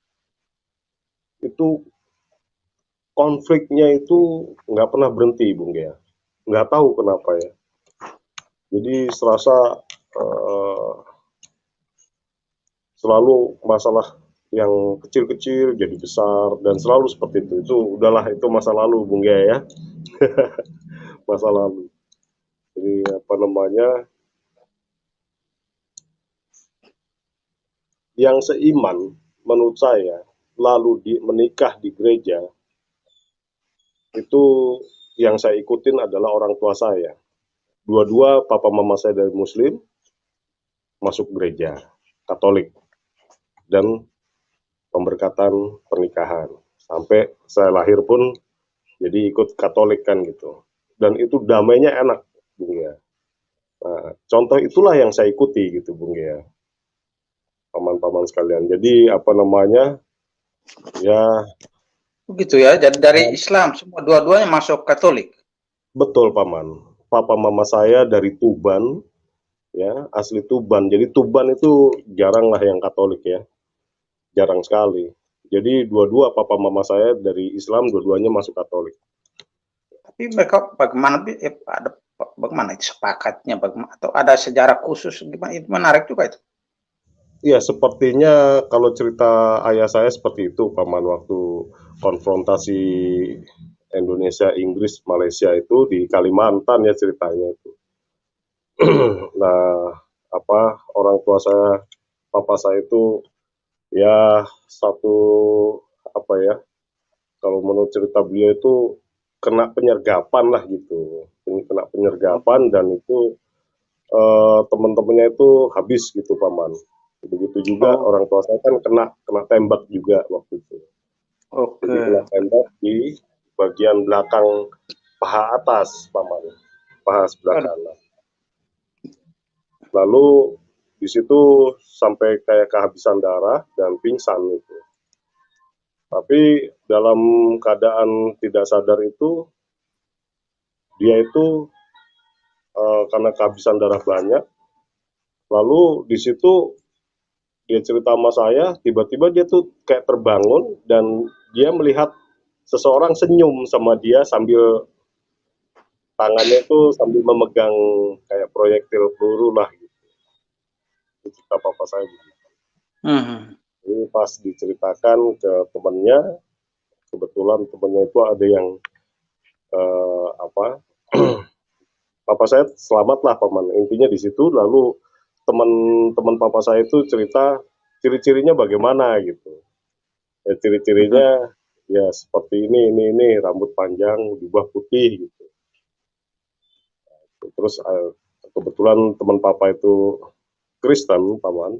itu konfliknya itu nggak pernah berhenti Bung Gea, nggak tahu kenapa ya. Jadi serasa selalu masalah yang kecil-kecil jadi besar dan selalu seperti itu. Itu udahlah, itu masa lalu Bung Gea ya. Masa lalu. Jadi apa namanya, yang seiman menurut saya lalu menikah di gereja itu yang saya ikutin adalah orang tua saya. Dua-dua papa mama saya dari Muslim, masuk gereja Katolik dan pemberkatan pernikahan. Sampai saya lahir pun jadi ikut Katolik kan gitu. Dan itu damainya enak Bung Gea. Nah, contoh itulah yang saya ikuti gitu Bung Gea. Paman-paman sekalian. Jadi apa namanya, ya begitu ya, jadi dari Islam semua dua-duanya masuk Katolik. Betul Paman. Papa mama saya dari Tuban, ya asli Tuban. Jadi Tuban itu jarang lah yang Katolik ya, jarang sekali. Jadi dua-dua papa mama saya dari Islam, dua-duanya masuk Katolik. Tapi mereka bagaimana itu sepakatnya, atau ada sejarah khusus gimana? Itu menarik juga itu. Iya, sepertinya kalau cerita ayah saya seperti itu, Paman, waktu konfrontasi Indonesia, Inggris, Malaysia itu di Kalimantan ya ceritanya itu. Nah, orang tua saya, papa saya itu ya kalau menurut cerita beliau itu kena penyergapan lah gitu, kena penyergapan dan itu teman-temannya itu habis gitu Paman. Begitu juga orang tua saya kan kena tembak juga waktu itu. Oke. Jadi kena tembak di bagian belakang paha atas Paman, paha sebelah kanan. Lalu di situ sampai kayak kehabisan darah dan pingsan itu. Tapi dalam keadaan tidak sadar itu, dia itu karena kehabisan darah banyak, lalu di situ dia cerita sama saya, tiba-tiba dia tuh kayak terbangun dan dia melihat seseorang senyum sama dia sambil tangannya itu sambil memegang kayak proyektil peluru lah gitu. Itu cerita papa saya. Ini pas diceritakan ke temannya, kebetulan temannya itu ada yang papa saya selamat lah paman, intinya di situ. Lalu teman-teman papa saya itu cerita ciri-cirinya bagaimana gitu ya, ciri-cirinya ya seperti ini rambut panjang jubah putih gitu. Terus kebetulan teman papa itu Kristen paman,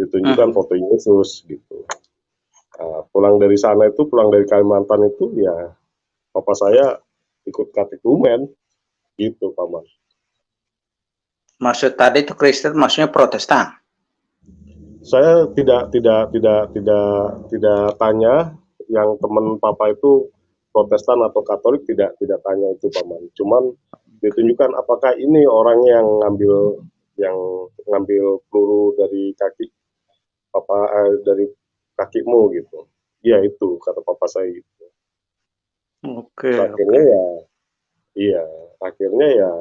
ditunjukkan foto Yesus gitu. Pulang dari sana itu, pulang dari Kalimantan itu ya papa saya ikut katekumen gitu paman. Maksud tadi itu Kristen maksudnya Protestan? Saya tidak tanya yang teman papa itu Protestan atau Katolik, tidak tanya itu paman. Cuman ditunjukkan apakah ini orang yang ngambil peluru dari kaki papa, dari kakimu gitu. Iya itu kata papa saya gitu. Akhirnya ya, iya akhirnya ya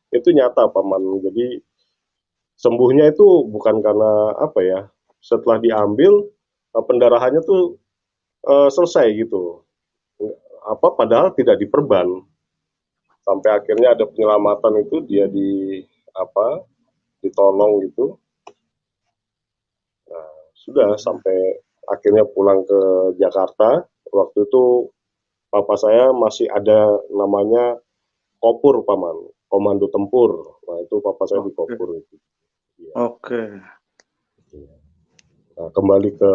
itu nyata paman. Jadi sembuhnya itu bukan karena apa ya, setelah diambil pendarahannya tuh selesai gitu. Padahal tidak diperban. Sampai akhirnya ada penyelamatan itu, dia ditolong gitu. Nah, sudah sampai akhirnya pulang ke Jakarta. Waktu itu papa saya masih ada namanya Kopur paman, Komando Tempur. Nah itu papa saya di Kopur itu. Ya. Nah, kembali ke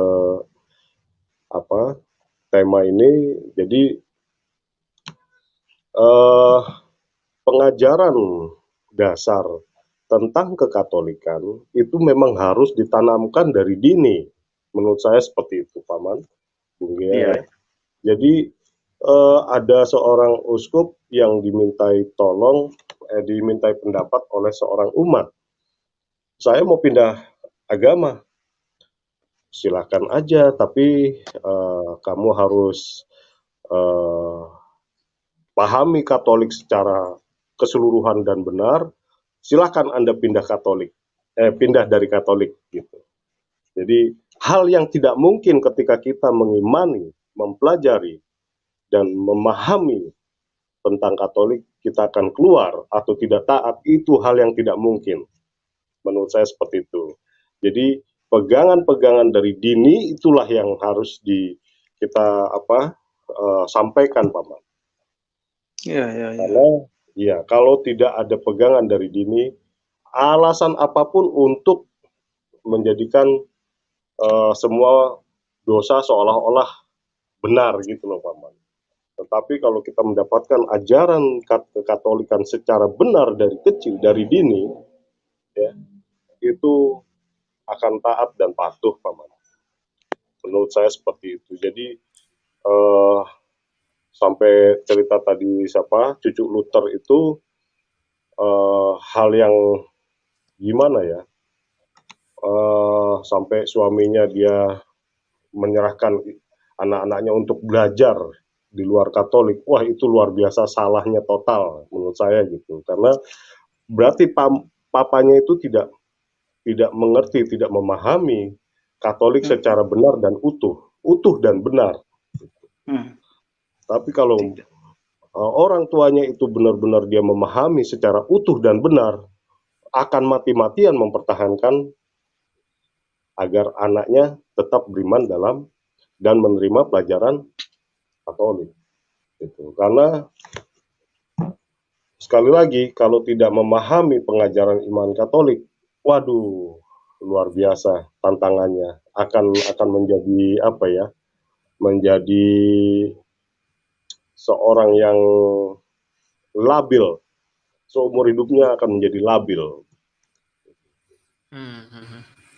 tema ini, jadi pengajaran dasar tentang kekatolikan itu memang harus ditanamkan dari dini. Menurut saya seperti itu paman, Bung Gia. Jadi ada seorang uskup yang dimintai pendapat oleh seorang umat. Saya mau pindah agama, silakan aja, tapi kamu harus pahami Katolik secara keseluruhan dan benar. Silakan Anda pindah dari Katolik gitu. Jadi hal yang tidak mungkin ketika kita mengimani, mempelajari dan memahami tentang Katolik, kita akan keluar atau tidak taat, itu hal yang tidak mungkin. Menurut saya seperti itu. Jadi pegangan-pegangan dari dini itulah yang harus kita sampaikan paman. Karena ya kalau tidak ada pegangan dari dini, alasan apapun untuk menjadikan semua dosa seolah-olah benar gitu loh paman. Tetapi kalau kita mendapatkan ajaran kekatolikan secara benar dari kecil, dari dini, ya, itu akan taat dan patuh paman. Menurut saya seperti itu. Jadi sampai cerita tadi cucu Luther itu hal yang gimana ya, sampai suaminya dia menyerahkan anak-anaknya untuk belajar di luar Katolik. Wah itu luar biasa, salahnya total menurut saya gitu. Karena berarti papanya itu tidak mengerti, tidak memahami Katolik secara benar dan utuh dan benar. Tapi kalau orang tuanya itu benar-benar dia memahami secara utuh dan benar, akan mati-matian mempertahankan agar anaknya tetap beriman dalam dan menerima pelajaran Katolik. Gitu. Karena sekali lagi kalau tidak memahami pengajaran iman Katolik, waduh luar biasa tantangannya, akan menjadi menjadi seorang yang labil, seumur hidupnya akan menjadi labil.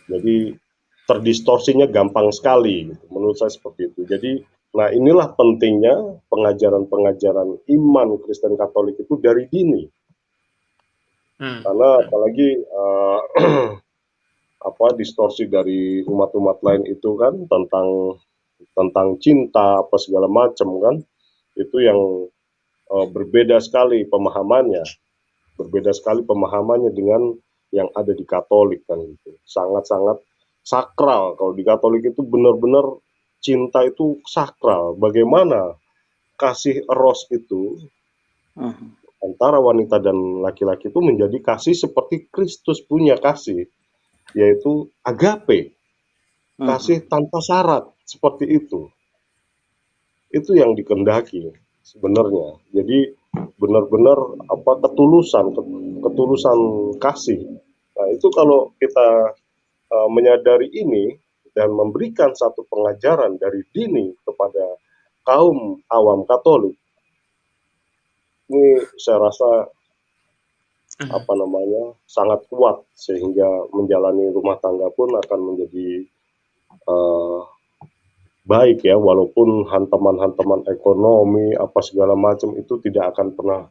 Jadi terdistorsinya gampang sekali, menurut saya seperti itu. Jadi Nah, inilah pentingnya pengajaran-pengajaran iman Kristen Katolik itu dari dini. Karena apalagi distorsi dari umat-umat lain itu kan tentang cinta apa segala macam kan, itu yang berbeda sekali pemahamannya dengan yang ada di Katolik kan gitu. Sangat-sangat sakral. Kalau di Katolik itu benar-benar cinta itu sakral. Bagaimana kasih eros itu antara wanita dan laki-laki itu menjadi kasih seperti Kristus punya kasih, yaitu agape, kasih tanpa syarat seperti itu. Itu yang dikehendaki sebenarnya. Jadi benar-benar ketulusan kasih. Nah, itu kalau kita menyadari ini dan memberikan satu pengajaran dari dini kepada kaum awam Katolik, ini saya rasa sangat kuat sehingga menjalani rumah tangga pun akan menjadi baik ya, walaupun hantaman-hantaman ekonomi apa segala macam itu tidak akan pernah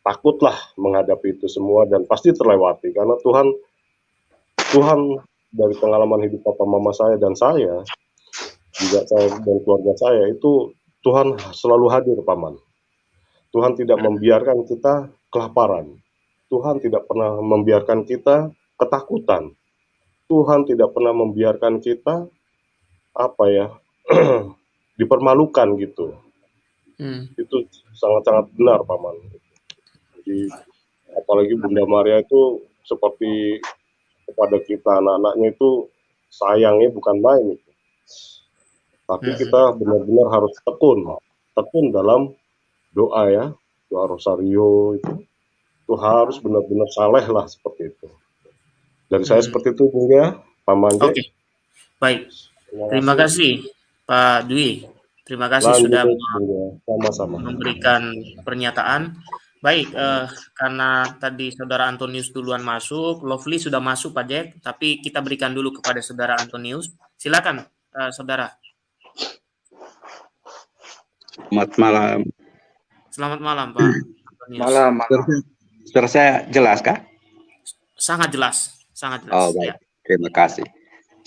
takutlah menghadapi itu semua, dan pasti terlewati karena Tuhan dari pengalaman hidup papa mama saya dan saya juga, saya dan keluarga saya itu, Tuhan selalu hadir, paman. Tuhan tidak membiarkan kita kelaparan. Tuhan tidak pernah membiarkan kita ketakutan. Tuhan tidak pernah membiarkan kita dipermalukan gitu. Itu sangat-sangat benar, paman. Jadi apalagi Bunda Maria itu seperti kepada kita anak-anaknya itu sayangnya bukan main itu. Tapi kita benar-benar harus tekun dalam doa ya, doa rosario itu harus benar-benar saleh lah seperti itu. Dari saya seperti itu, Bunda, Pak Manje. Oke, baik. Terima kasih Pak Dwi. Terima kasih sudah memberikan pernyataan. Baik, karena tadi Saudara Antonius duluan masuk, Lovely sudah masuk Pak Jack, tapi kita berikan dulu kepada Saudara Antonius. Silakan, Saudara. Selamat malam. Selamat malam, Pak Antonius. Malam. Suara saya jelas kah? Sangat jelas, sangat jelas. Oh, baik. Ya. Terima kasih.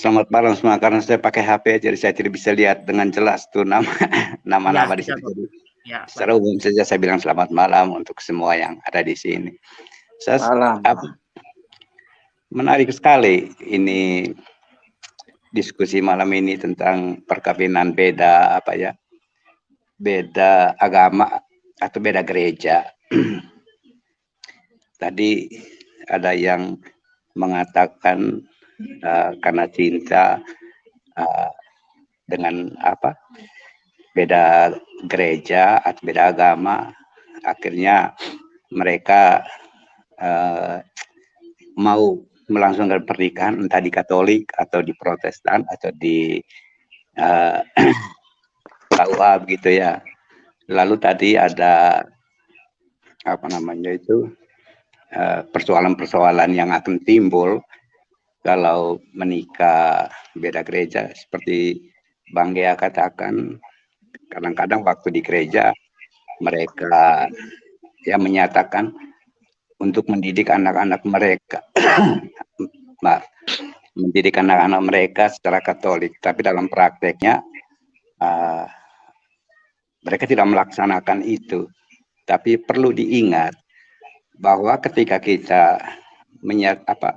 Selamat malam semua, karena saya pakai HP jadi saya tidak bisa lihat dengan jelas tuh nama-nama di sini. Jadi secara umum saja saya bilang selamat malam untuk semua yang ada di sini. Menarik sekali ini diskusi malam ini tentang perkawinan beda agama atau beda gereja. Tadi ada yang mengatakan karena cinta dengan beda gereja atau beda agama, akhirnya mereka mau melangsungkan pernikahan entah di Katolik atau di Protestan atau di KUA begitu ya. Lalu tadi ada persoalan-persoalan yang akan timbul kalau menikah beda gereja. Seperti Bang Gea katakan, kadang-kadang waktu di gereja mereka menyatakan untuk mendidik anak-anak mereka mendidik anak-anak mereka secara Katolik, tapi dalam prakteknya mereka tidak melaksanakan itu. Tapi perlu diingat bahwa ketika kita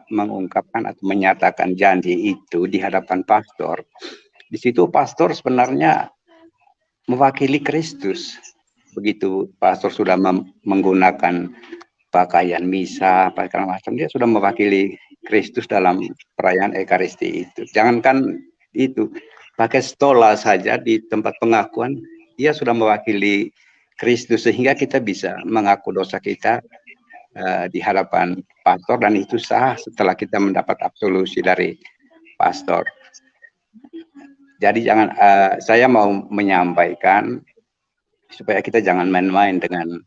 mengungkapkan atau menyatakan janji itu di hadapan pastor, di situ pastor sebenarnya mewakili Kristus. Begitu pastor sudah menggunakan pakaian misa, segala macam, dia sudah mewakili Kristus dalam perayaan Ekaristi itu. Jangankan itu, pakai stola saja di tempat pengakuan, dia sudah mewakili Kristus, sehingga kita bisa mengaku dosa kita di hadapan pastor, dan itu sah setelah kita mendapat absolusi dari pastor. Jadi saya mau menyampaikan supaya kita jangan main-main dengan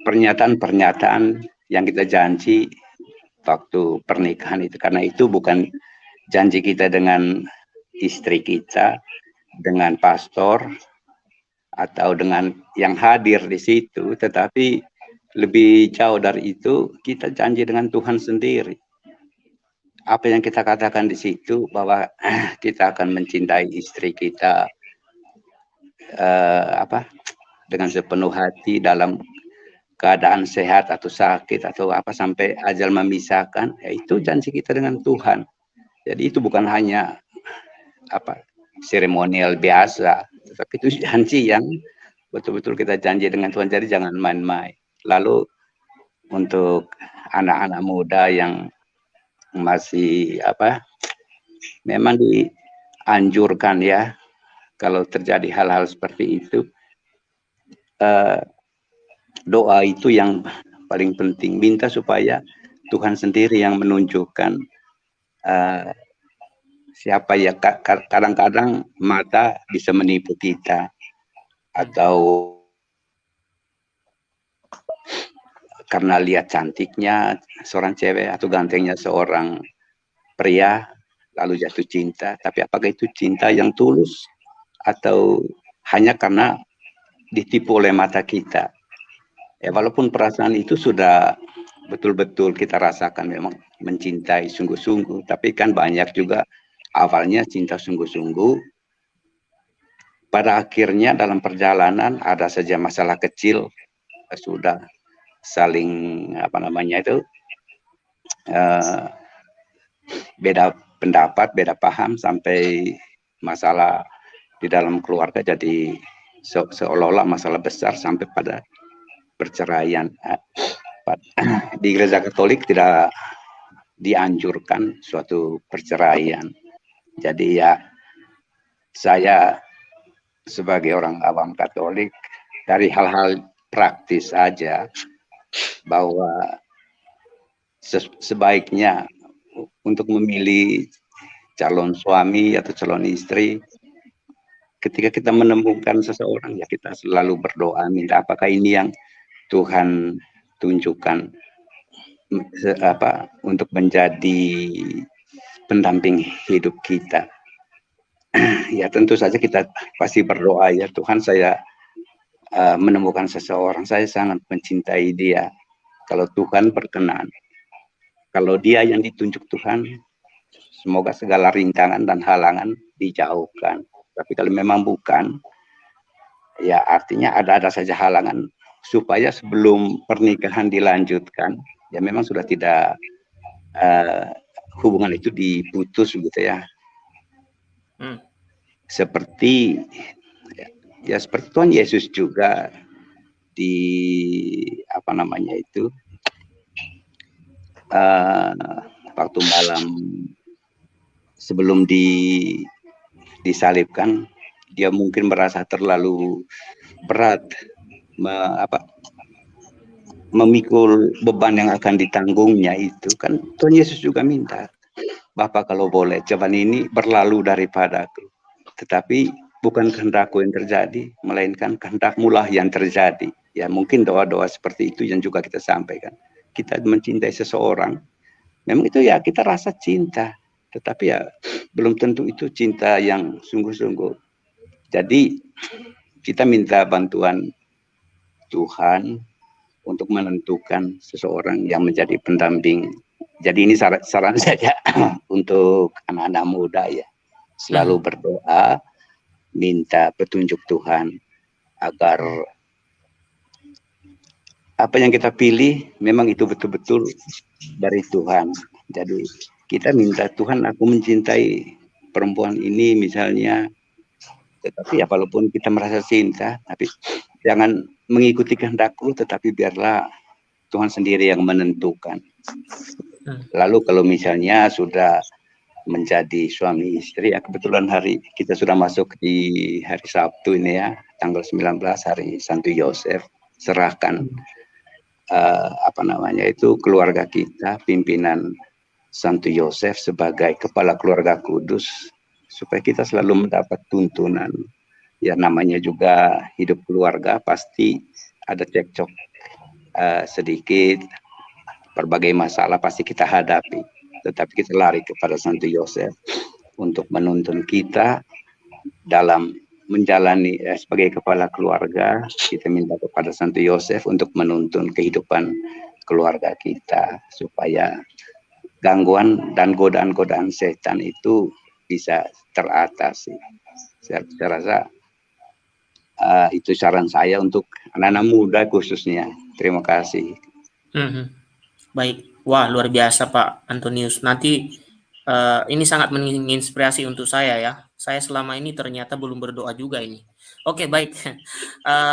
pernyataan-pernyataan yang kita janji waktu pernikahan itu, karena itu bukan janji kita dengan istri kita, dengan pastor, atau dengan yang hadir di situ, tetapi lebih jauh dari itu, kita janji dengan Tuhan sendiri. Apa yang kita katakan di situ, bahwa kita akan mencintai istri kita dengan sepenuh hati dalam keadaan sehat atau sakit atau apa sampai ajal memisahkan, ya itu janji kita dengan Tuhan. Jadi itu bukan hanya seremonial biasa, tetapi itu janji yang betul-betul kita janji dengan Tuhan. Jadi jangan main-main. Lalu untuk anak-anak muda yang masih memang dianjurkan ya, kalau terjadi hal-hal seperti itu, doa itu yang paling penting. Minta supaya Tuhan sendiri yang menunjukkan siapa ya. Kadang-kadang mata bisa menipu kita, atau karena lihat cantiknya seorang cewek atau gantengnya seorang pria lalu jatuh cinta. Tapi apakah itu cinta yang tulus atau hanya karena ditipu oleh mata kita? Ya, walaupun perasaan itu sudah betul-betul kita rasakan memang mencintai sungguh-sungguh, tapi kan banyak juga awalnya cinta sungguh-sungguh, pada akhirnya dalam perjalanan ada saja masalah kecil, sudah saling beda pendapat, beda paham, sampai masalah di dalam keluarga jadi seolah-olah masalah besar sampai pada perceraian. Di Gereja Katolik tidak dianjurkan suatu perceraian. Jadi ya, saya sebagai orang awam Katolik, dari hal-hal praktis saja, bahwa sebaiknya untuk memilih calon suami atau calon istri, ketika kita menemukan seseorang, ya kita selalu berdoa, minta apakah ini yang Tuhan tunjukkan untuk menjadi pendamping hidup kita. Ya tentu saja kita pasti berdoa, ya Tuhan, saya menemukan seseorang, saya sangat mencintai dia. Kalau Tuhan berkenan, kalau dia yang ditunjuk Tuhan, semoga segala rintangan dan halangan dijauhkan. Tapi kalau memang bukan, ya artinya ada saja halangan, supaya sebelum pernikahan dilanjutkan, ya memang sudah tidak hubungan itu diputus gitu ya. Seperti seperti Tuhan Yesus juga di waktu malam sebelum disalibkan, dia mungkin merasa terlalu berat memikul beban yang akan ditanggungnya itu. Kan Tuhan Yesus juga minta, Bapa kalau boleh cobaan ini berlalu daripadaku, tetapi bukan kehendakku yang terjadi, melainkan kehendak-Mu lah yang terjadi. Ya mungkin doa-doa seperti itu yang juga kita sampaikan. Kita mencintai seseorang, memang itu ya kita rasa cinta, tetapi ya belum tentu itu cinta yang sungguh-sungguh. Jadi kita minta bantuan Tuhan untuk menentukan seseorang yang menjadi pendamping. Jadi ini saran saja untuk anak-anak muda ya, selalu berdoa, minta petunjuk Tuhan agar apa yang kita pilih memang itu betul-betul dari Tuhan. Jadi kita minta, Tuhan, aku mencintai perempuan ini misalnya, tetapi ya walaupun kita merasa cinta, tapi jangan mengikuti kehendak-Ku, tetapi biarlah Tuhan sendiri yang menentukan. Lalu kalau misalnya sudah menjadi suami istri, ya kebetulan kita sudah masuk di hari Sabtu ini ya, tanggal 19, hari Santo Yosef. Serahkan keluarga kita, pimpinan Santo Yosef sebagai kepala keluarga kudus, supaya kita selalu mendapat tuntunan. Ya namanya juga hidup keluarga, pasti ada cekcok sedikit, berbagai masalah pasti kita hadapi, tetapi kita lari kepada Santo Yosef. untuk menuntun kita dalam menjalani sebagai kepala keluarga. Kita minta kepada Santo Yosef untuk menuntun kehidupan keluarga kita supaya gangguan dan godaan-godaan setan itu bisa teratasi. Saya rasa itu saran saya untuk anak-anak muda khususnya. Terima kasih. Baik, wah luar biasa Pak Antonius. Nanti ini sangat menginspirasi untuk saya ya. Saya selama ini ternyata belum berdoa juga ini. Oke, baik.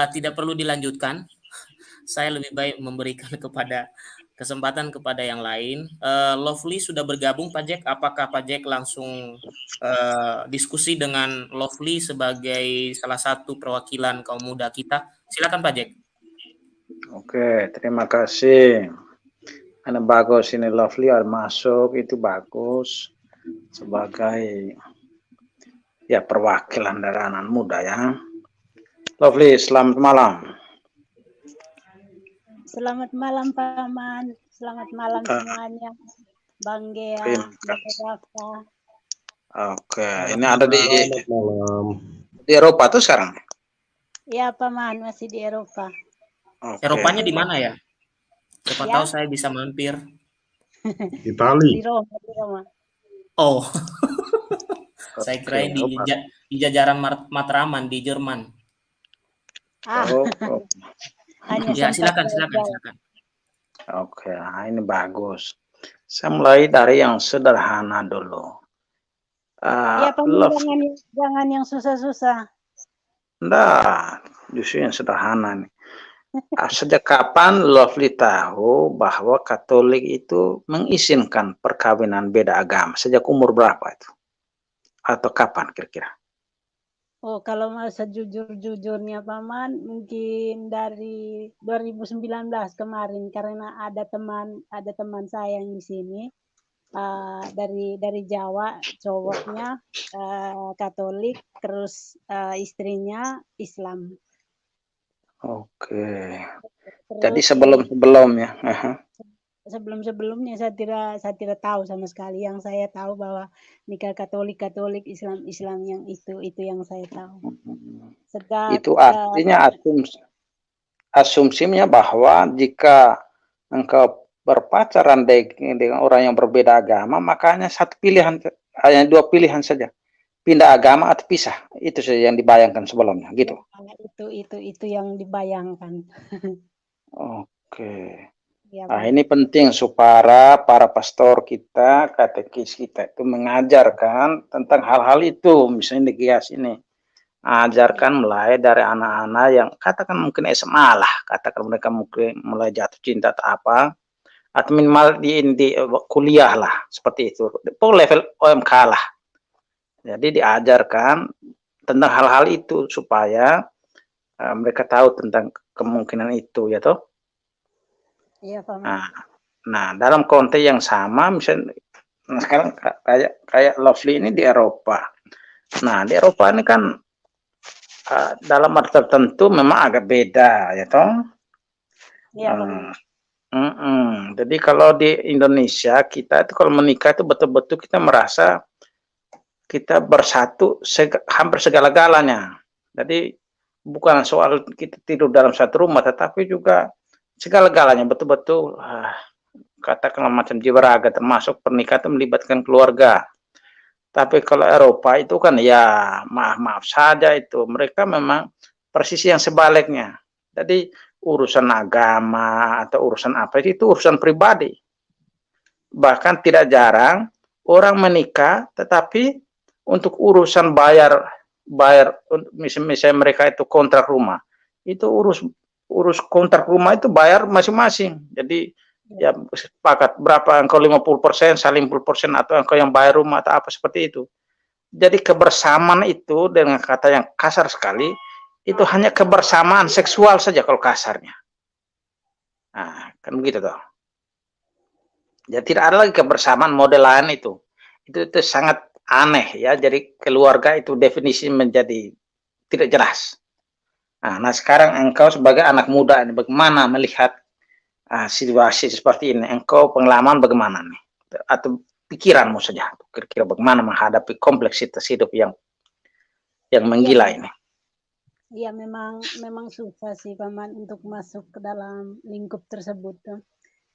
Tidak perlu dilanjutkan. Saya lebih baik memberikan kesempatan kepada yang lain. Lovely sudah bergabung, Pak Jack. Apakah Pak Jack langsung diskusi dengan Lovely sebagai salah satu perwakilan kaum muda kita? Silakan Pak Jack. Oke, terima kasih. Karena bagus ini Lovely masuk, itu bagus sebagai ya perwakilan dari anak muda ya. Lovely, selamat malam. Selamat malam Pak Man, selamat malam semuanya, Bang Gea, Bang Rafa. Oke, ini ada di Eropa tuh sekarang? Iya Pak Man, masih di Eropa. Okay. Eropanya di mana ya? Siapa tahu saya bisa mampir. Itali. Di Roma. Oh, saya kira di jajaran Matraman di Jerman. Hanya ya silakan. Oke, ini bagus. Saya mulai dari yang sederhana dulu. Ya Pak, jangan yang susah-susah. Nah, justru yang sederhana nih. Sejak kapan Lovely tahu bahwa Katolik itu mengizinkan perkawinan beda agama? Sejak umur berapa itu? Atau kapan kira-kira? Oh, kalau mau sejujur-jujurnya Paman, mungkin dari 2019 kemarin, karena ada teman saya yang di sini dari Jawa, cowoknya Katolik, terus istrinya Islam. Oke. Jadi sebelum-sebelumnya. Sebelum-sebelumnya saya tidak tahu sama sekali. Yang saya tahu bahwa nikah Katolik, Islam yang itu yang saya tahu. Itu artinya asumsinya bahwa jika engkau berpacaran dengan orang yang berbeda agama, makanya hanya dua pilihan saja. Pindah agama atau pisah, itu saja yang dibayangkan sebelumnya, gitu. Itu yang dibayangkan. Oke. Ya, nah, ini penting supaya para pastor kita, katekis kita itu mengajarkan tentang hal-hal itu, misalnya di Gias ini, ajarkan mulai dari anak-anak yang katakan mungkin SMA lah, katakan mereka mungkin mulai jatuh cinta atau apa, atau minimal di kuliah lah, seperti itu, level OMK lah. Jadi diajarkan tentang hal-hal itu supaya mereka tahu tentang kemungkinan itu, ya toh. Iya, Pak. Nah, dalam konteks yang sama, misalnya sekarang kayak Lovely ini di Eropa. Nah, di Eropa ini kan dalam arti tertentu memang agak beda, ya toh. Iya, Pak. Jadi kalau di Indonesia kita itu kalau menikah itu betul-betul kita merasa kita bersatu hampir segala-galanya. Jadi bukan soal kita tidur dalam satu rumah, tetapi juga segala-galanya betul-betul katakanlah macam jiwa raga, termasuk pernikahan itu melibatkan keluarga. Tapi kalau Eropa itu kan ya maaf saja itu mereka memang persis yang sebaliknya. Jadi urusan agama atau urusan apa itu urusan pribadi. Bahkan tidak jarang orang menikah tetapi untuk urusan bayar misalnya mereka itu kontrak rumah, itu urus kontrak rumah itu bayar masing-masing. Jadi ya sepakat berapa engkau 50%, saling 50% atau engkau yang bayar rumah atau apa seperti itu. Jadi kebersamaan itu dengan kata yang kasar sekali itu hanya kebersamaan seksual saja kalau kasarnya. Nah, kan begitu toh. Ya tidak ada lagi kebersamaan model lain itu. Itu sangat aneh ya, jadi keluarga itu definisi menjadi tidak jelas. Nah sekarang engkau sebagai anak muda ini bagaimana melihat situasi seperti ini? Engkau pengalaman bagaimana nih? Atau pikiranmu saja, kira-kira bagaimana menghadapi kompleksitas hidup yang menggila ini. Iya, memang susah sih Paman untuk masuk ke dalam lingkup tersebut tuh.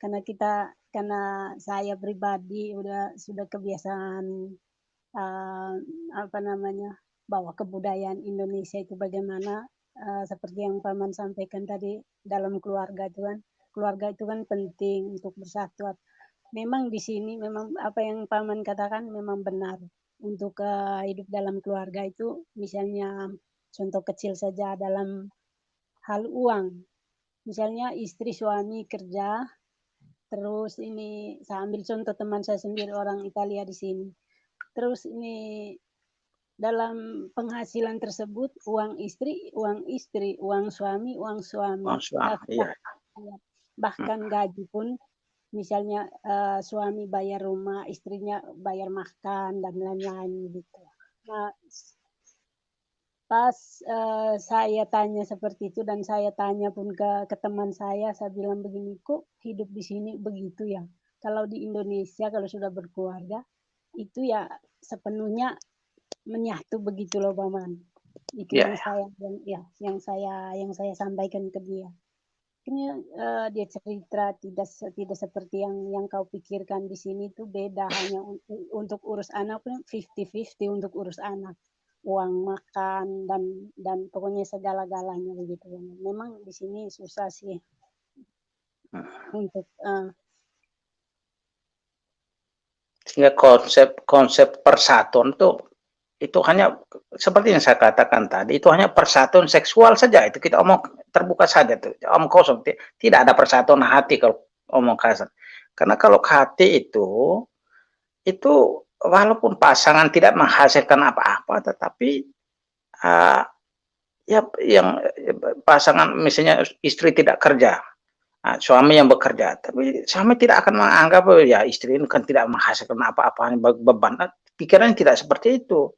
Karena saya pribadi sudah kebiasaan bawa kebudayaan Indonesia itu bagaimana, seperti yang Paman sampaikan tadi dalam keluarga itu kan penting untuk bersatu. Memang di sini memang apa yang Paman katakan memang benar untuk hidup dalam keluarga itu, misalnya contoh kecil saja dalam hal uang, misalnya istri suami kerja, terus ini saya ambil contoh teman saya sendiri orang Italia di sini, terus ini dalam penghasilan tersebut uang istri, uang suami, bahkan gaji pun misalnya suami bayar rumah, istrinya bayar makan dan lain-lain gitu. Nah, pas saya tanya seperti itu dan saya tanya pun ke teman saya bilang begini, kok hidup di sini begitu ya? Kalau di Indonesia kalau sudah berkeluarga itu ya sepenuhnya menyatu begitu loh Paman. Itu yang saya sampaikan ke dia. Dia cerita tidak seperti yang kau pikirkan di sini itu beda, hanya untuk urus anak pun 50-50 untuk urus anak, uang makan dan pokoknya segala-galanya begitu. Memang di sini susah sih untuk sehingga konsep persatuan itu hanya seperti yang saya katakan tadi, itu hanya persatuan seksual saja. Itu kita omong terbuka saja tuh, omong kosong, tidak ada persatuan hati kalau omong kasar. Karena kalau hati itu walaupun pasangan tidak menghasilkan apa-apa, tetapi yang pasangan misalnya istri tidak kerja, suami yang bekerja, tapi suami tidak akan menganggap ya istri ini kan tidak menghasilkan apa-apa, hanya beban. Pikirannya tidak seperti itu.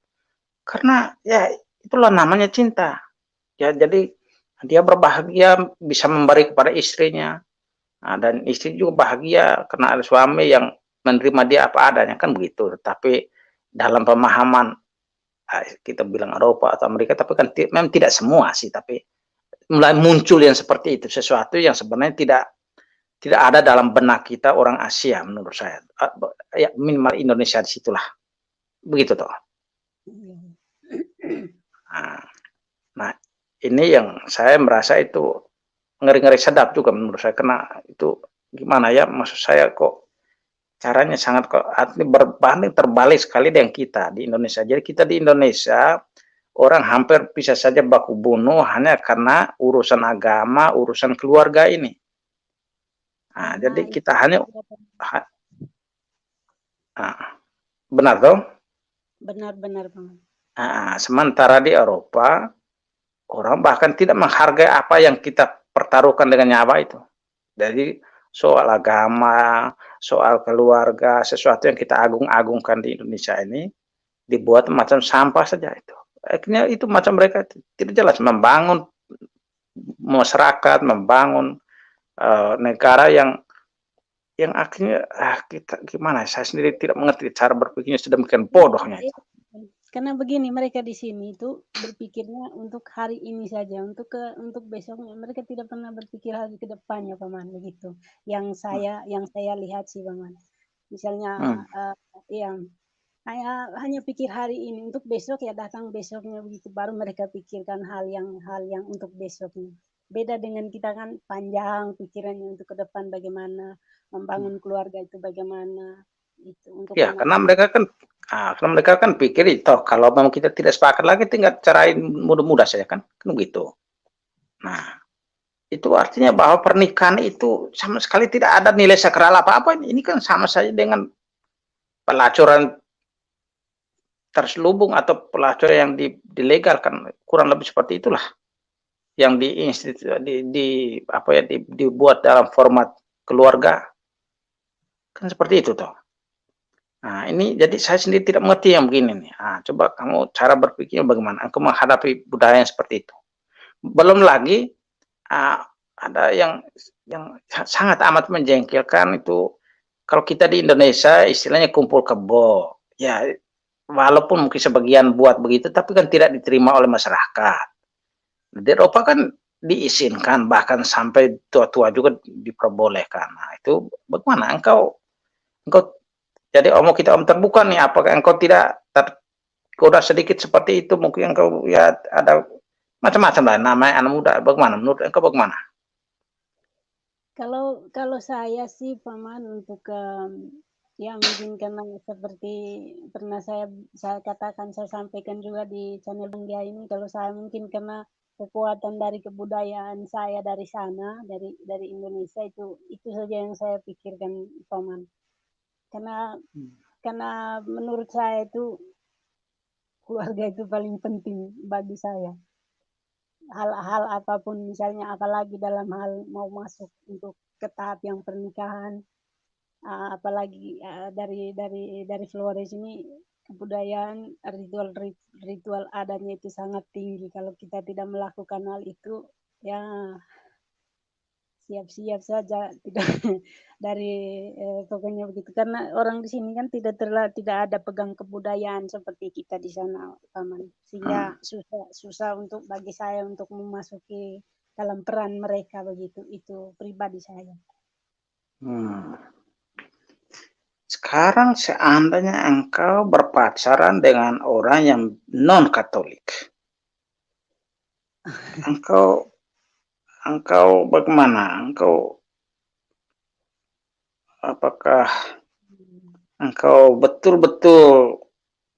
Karena ya itulah namanya cinta. Ya, jadi dia berbahagia bisa memberi kepada istrinya. Dan istri juga bahagia karena ada suami yang menerima dia apa adanya, kan begitu. Tapi dalam pemahaman kita bilang Eropa atau Amerika, tapi kan memang tidak semua sih, tapi mulai muncul yang seperti itu, sesuatu yang sebenarnya tidak ada dalam benak kita orang Asia menurut saya. Ya minimal Indonesia disitulah. Begitu toh. Nah, ini yang saya merasa itu ngeri-ngeri sedap juga menurut saya, karena itu gimana ya, maksud saya kok caranya sangat berbanding terbalik sekali dengan kita di Indonesia. Jadi kita di Indonesia orang hampir bisa saja baku bunuh hanya karena urusan agama, urusan keluarga ini. Jadi kita hanya benar toh? Benar Bang. Sementara di Eropa orang bahkan tidak menghargai apa yang kita pertaruhkan dengan nyawa itu. Jadi soal agama, soal keluarga, sesuatu yang kita agung-agungkan di Indonesia ini dibuat macam sampah saja itu. Akhirnya itu macam mereka tidak jelas membangun masyarakat, membangun negara yang akhirnya kita gimana? Saya sendiri tidak mengerti cara berpikirnya sedemikian bodohnya itu. Karena begini, mereka di sini itu berpikirnya untuk hari ini saja, untuk besoknya. Mereka tidak pernah berpikir hari ke depannya, Paman, begitu. Yang saya lihat sih, Paman. Misalnya hanya pikir hari ini, untuk besok ya datang besoknya begitu, baru mereka pikirkan hal yang untuk besoknya. Beda dengan kita kan panjang pikirannya untuk ke depan, bagaimana membangun keluarga itu, bagaimana itu untuk karena mereka kan pikir itu kalau memang kita tidak sepakat lagi tinggal cerain mudah-mudah saja kan begitu. Nah, itu artinya bahwa pernikahan itu sama sekali tidak ada nilai sakral apa-apa. Ini kan sama saja dengan pelacuran terselubung atau pelacuran yang dilegalkan, kurang lebih seperti itulah yang dibuat dalam format keluarga, kan seperti itu toh. Nah, ini jadi saya sendiri tidak mengerti yang begini nih. Coba kamu cara berpikirnya bagaimana aku menghadapi budaya yang seperti itu. Belum lagi ada yang sangat amat menjengkelkan itu kalau kita di Indonesia istilahnya kumpul kebo, ya walaupun mungkin sebagian buat begitu, tapi kan tidak diterima oleh masyarakat. Di Eropa kan diizinkan, bahkan sampai tua-tua juga diperbolehkan. Nah, itu bagaimana engkau jadi kita terbuka nih, apakah engkau tidak tergoda sedikit seperti itu? Mungkin engkau ya ada macam-macam lah namanya anak muda. Bagaimana menurut engkau bagaimana? Kalau saya sih Paman untuk ya mungkin karena seperti pernah saya katakan, saya sampaikan juga di channel Bangga ini, kalau saya mungkin karena kekuatan dari kebudayaan saya dari sana, dari Indonesia, itu saja yang saya pikirkan Paman. Karena menurut saya itu keluarga itu paling penting bagi saya. Hal-hal apapun, misalnya apalagi dalam hal mau masuk untuk ke tahap yang pernikahan, apalagi dari Flores ini kebudayaan ritual adatnya itu sangat tinggi. Kalau kita tidak melakukan hal itu, ya siap-siap saja tidak dari pokoknya begitu, karena orang di sini kan tidak ada pegang kebudayaan seperti kita di sana Paman, sehingga susah untuk bagi saya untuk memasuki dalam peran mereka begitu. Itu pribadi saya. Sekarang seandainya engkau berpacaran dengan orang yang non Katolik, engkau bagaimana? Apakah engkau betul-betul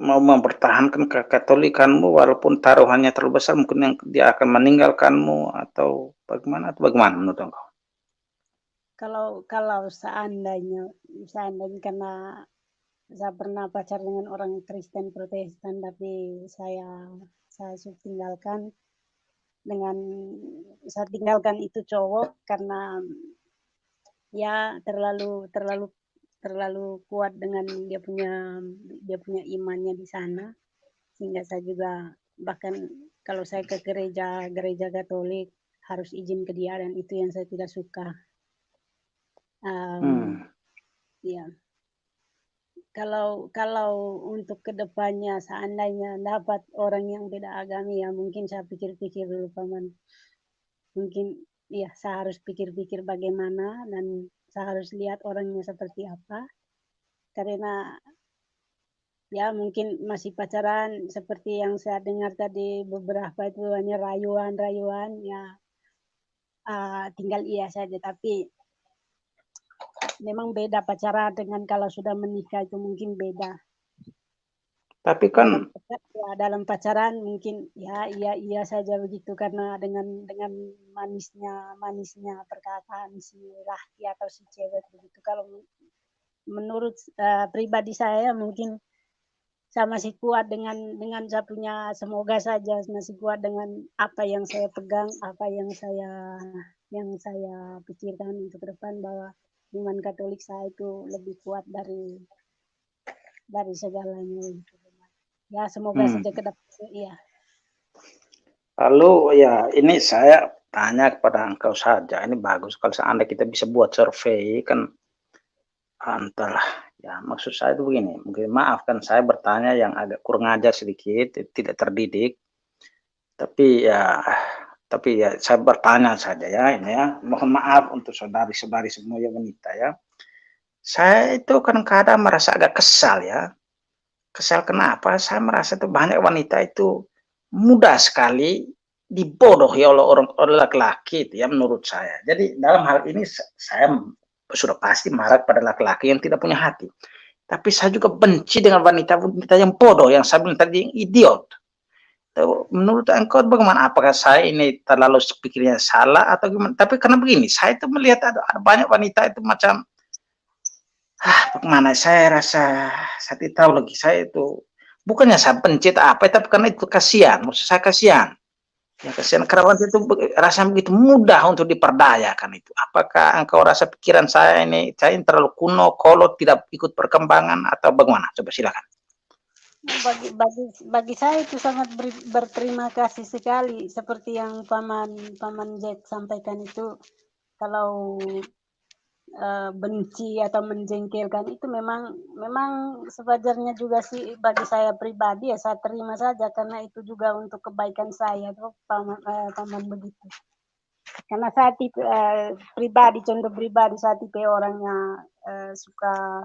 mau mempertahankan kekatolikanmu walaupun taruhannya terlalu besar, mungkin yang dia akan meninggalkanmu, atau bagaimana menurut engkau? Kalau seandainya karena saya pernah pacaran dengan orang Kristen Protestan, tapi saya tinggalkan saya tinggalkan itu cowok karena ya terlalu kuat dengan dia punya imannya di sana, sehingga saya juga bahkan kalau saya ke gereja Katolik harus izin ke dia, dan itu yang saya tidak suka. Ya, kalau untuk kedepannya seandainya dapat orang yang beda agama, ya mungkin saya pikir-pikir dulu Paman. Mungkin ya saya harus pikir-pikir bagaimana, dan saya harus lihat orangnya seperti apa. Karena ya mungkin masih pacaran seperti yang saya dengar tadi, beberapa itu hanya rayuan ya, tinggal iya saja. Tapi memang beda pacaran dengan kalau sudah menikah, itu mungkin beda. Tapi kan dalam pacaran mungkin ya iya saja begitu, karena dengan manisnya perkataan si laki atau si cewek begitu. Kalau menurut pribadi saya mungkin saya masih kuat dengan saya punya, semoga saja masih kuat dengan apa yang saya pegang, apa yang saya pikirkan untuk ke depan, bahwa iman Katolik saya itu lebih kuat dari segalanya itu. Ya semoga saja ke depan. Iya. Lalu ya ini saya tanya kepada engkau saja, ini bagus kalau seandainya kita bisa buat survei kan, entahlah ya, maksud saya itu begini, mungkin maafkan saya bertanya yang agak kurang ajar sedikit, tidak terdidik, tapi ya saya bertanya saja ya, ini ya, mohon maaf untuk saudari-saudari semua yang wanita ya. Saya itu kadang-kadang merasa agak kesal ya. Kesal kenapa? Saya merasa itu banyak wanita itu mudah sekali dibodohi oleh laki-laki itu ya, menurut saya. Jadi dalam hal ini saya sudah pasti marah pada laki-laki yang tidak punya hati. Tapi saya juga benci dengan wanita-wanita yang bodoh, yang saya bilang tadi yang idiot. Menurut engkau bagaimana? Apakah saya ini terlalu pikirnya salah atau gimana? Tapi karena begini, saya itu melihat ada banyak wanita itu macam bagaimana, saya rasa saya tidak tahu lagi, saya itu bukannya saya benci apa, tapi karena itu kasihan, maksud saya kasihan. Ya kasihan karena wanita itu rasa begitu mudah untuk diperdayakan itu. Apakah engkau rasa pikiran saya ini terlalu kuno, kolot, tidak ikut perkembangan, atau bagaimana? Coba silakan. Bagi saya itu sangat berterima kasih sekali, seperti yang Paman Jack sampaikan itu. Kalau benci atau menjengkelkan itu memang sewajarnya juga sih bagi saya pribadi ya saya terima saja karena itu juga untuk kebaikan saya tuh paman begitu. Karena saya tipe pribadi contoh pribadi saya tipe orangnya suka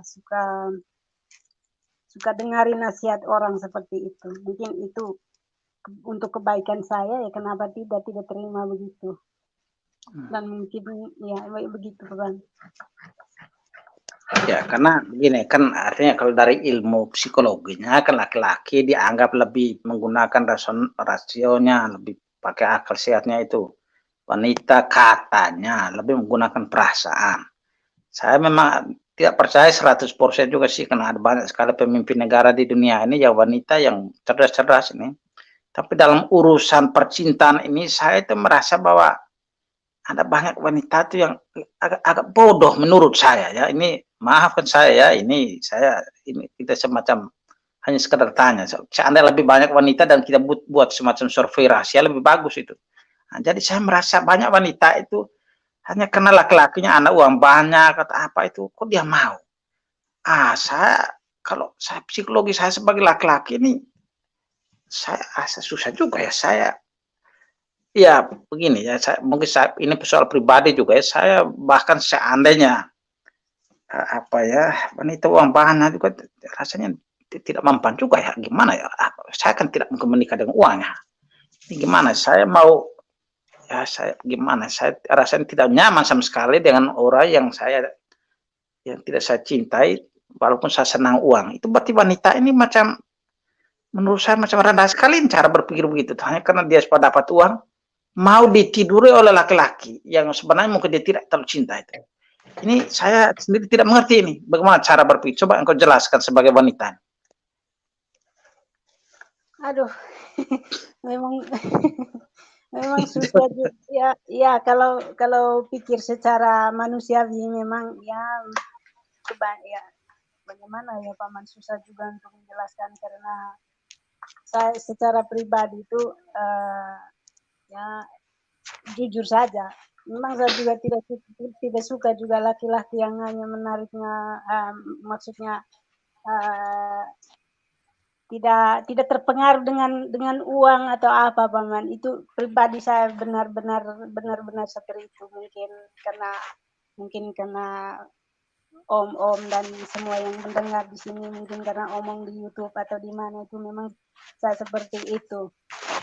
dengarin nasihat orang seperti itu. Mungkin itu untuk kebaikan saya ya kenapa tidak terima begitu. Dan mungkin ya begitu Bang. Ya karena begini kan artinya kalau dari ilmu psikologinya kan laki-laki dianggap lebih menggunakan rasionya, lebih pakai akal sehatnya itu. Wanita katanya lebih menggunakan perasaan. Saya memang tidak percaya 100% juga sih karena ada banyak sekali pemimpin negara di dunia ini ya wanita yang cerdas-cerdas ini. Tapi dalam urusan percintaan ini saya itu merasa bahwa ada banyak wanita itu yang agak bodoh menurut saya ya. Ini maafkan saya ya, ini kita semacam hanya sekedar tanya. Seandainya lebih banyak wanita dan kita buat semacam survei rahasia lebih bagus itu. Nah, jadi saya merasa banyak wanita itu hanya karena laki-lakinya anak uang banyak atau apa itu kok dia mau. Kalau saya psikologi saya sebagai laki-laki ini saya susah juga ya saya. Ya begini ya, mungkin ini soal pribadi juga ya. Saya bahkan seandainya wanita uang banyak juga rasanya tidak mempan juga ya. Gimana ya? Saya kan tidak mungkin menikah dengan uangnya. Ini gimana? Saya rasanya tidak nyaman sama sekali dengan orang yang tidak saya cintai, walaupun saya senang uang. Itu berarti wanita ini macam menurut saya macam rendah sekali cara berpikir begitu. Hanya karena dia sudah dapat uang. Mau ditiduri oleh laki-laki yang sebenarnya mungkin dia tidak terlalu cinta itu. Ini saya sendiri tidak mengerti ini. Bagaimana cara berpikir? Coba engkau jelaskan sebagai wanita. Aduh, memang susah juga. Ya kalau pikir secara manusiawi memang ya bagaimana ya Paman susah juga untuk menjelaskan karena saya secara pribadi itu ya jujur saja memang saya juga tidak suka juga laki-laki yang hanya menariknya maksudnya tidak terpengaruh dengan uang atau apa Paman. Itu pribadi saya benar-benar seperti itu mungkin karena om dan semua yang mendengar di sini mungkin karena omong di YouTube atau di mana itu memang saya seperti itu.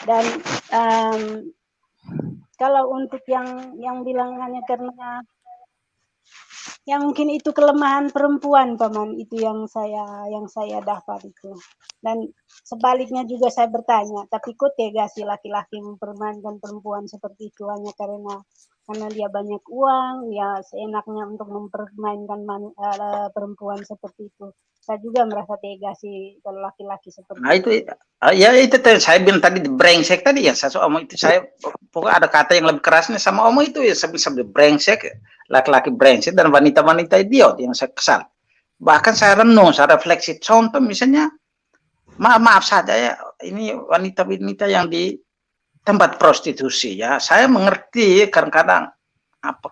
Dan kalau untuk yang bilang hanya karena ya mungkin itu kelemahan perempuan Paman, itu yang saya dapat itu. Dan sebaliknya juga saya bertanya, tapi kok tega sih laki-laki mempermainkan perempuan seperti itu hanya karena dia banyak uang, ya seenaknya untuk mempermainkan perempuan seperti itu. Saya juga merasa tega sih kalau laki-laki seperti itu. Itu saya bilang tadi brengsek tadi ya, saya omong itu saya pokoknya ada kata yang lebih kerasnya sama omong itu ya sambil brengsek, laki-laki brengsek dan wanita-wanita idiot yang saya kesal. Bahkan saya renung, saya refleksi. Contoh misalnya, maaf saja ya, ini wanita-wanita yang di tempat prostitusi ya, saya mengerti kadang-kadang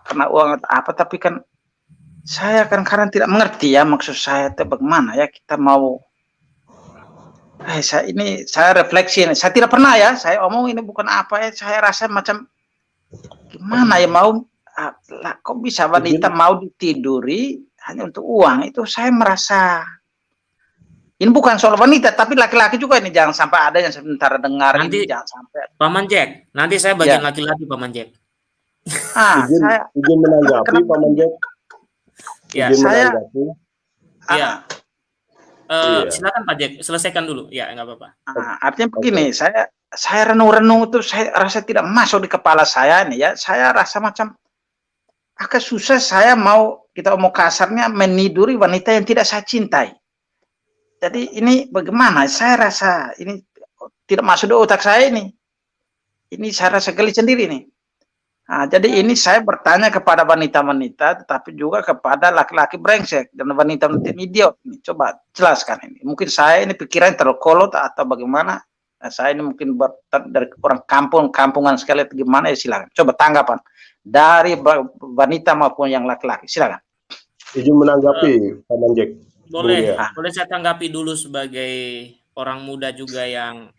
karena uang atau apa, tapi kan saya kadang-kadang tidak mengerti ya maksud saya itu bagaimana ya kita mau. Saya refleksi ini, saya tidak pernah ya, saya omong ini bukan apa ya, saya rasa macam gimana ya kok bisa wanita mau ditiduri hanya untuk uang, itu saya merasa ini bukan soal wanita, tapi laki-laki juga ini jangan sampai ada yang sebentar dengar nanti, ini jangan sampai. Paman Jack, nanti saya bagian laki-laki Paman Jack. Izin menanggapi Paman Jack. Ya, silakan Pak Jack, selesaikan dulu. Ya, nggak apa-apa. Artinya begini, saya renung-renung itu saya rasa tidak masuk di kepala saya nih ya. Saya rasa macam agak susah saya kita mau kasarnya meniduri wanita yang tidak saya cintai. Jadi ini bagaimana? Saya rasa ini tidak masuk di otak saya ini. Ini saya rasa geli sendiri nih. Nah, jadi ini saya bertanya kepada wanita-wanita, tetapi juga kepada laki-laki brengsek dan wanita-wanita idiot. Coba jelaskan ini. Mungkin saya ini pikiran terlalu kolot atau bagaimana? Nah, saya ini mungkin dari orang kampungan sekali. Gimana ya silakan. Coba tanggapan dari wanita maupun yang laki-laki. Silakan. Izin menanggapi, Paman Jack. Boleh saya tanggapi dulu sebagai orang muda juga yang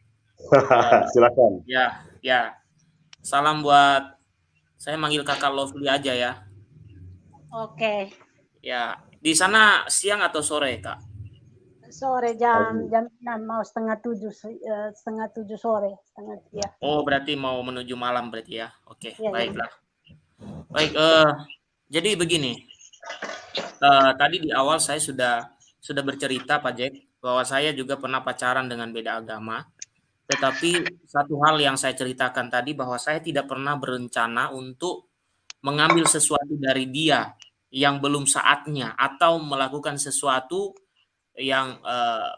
silakan. Ya. Salam buat, saya manggil kakak Lovely aja ya. Oke. Ya, di sana siang atau sore, Kak? Sore jam 6 mau setengah 7 sore, ya. Oh, berarti mau menuju malam berarti ya. Oke, Ya, baiklah. Baik, jadi begini. Tadi di awal saya sudah bercerita, Pak Jack, bahwa saya juga pernah pacaran dengan beda agama. Tetapi satu hal yang saya ceritakan tadi bahwa saya tidak pernah berencana untuk mengambil sesuatu dari dia yang belum saatnya atau melakukan sesuatu yang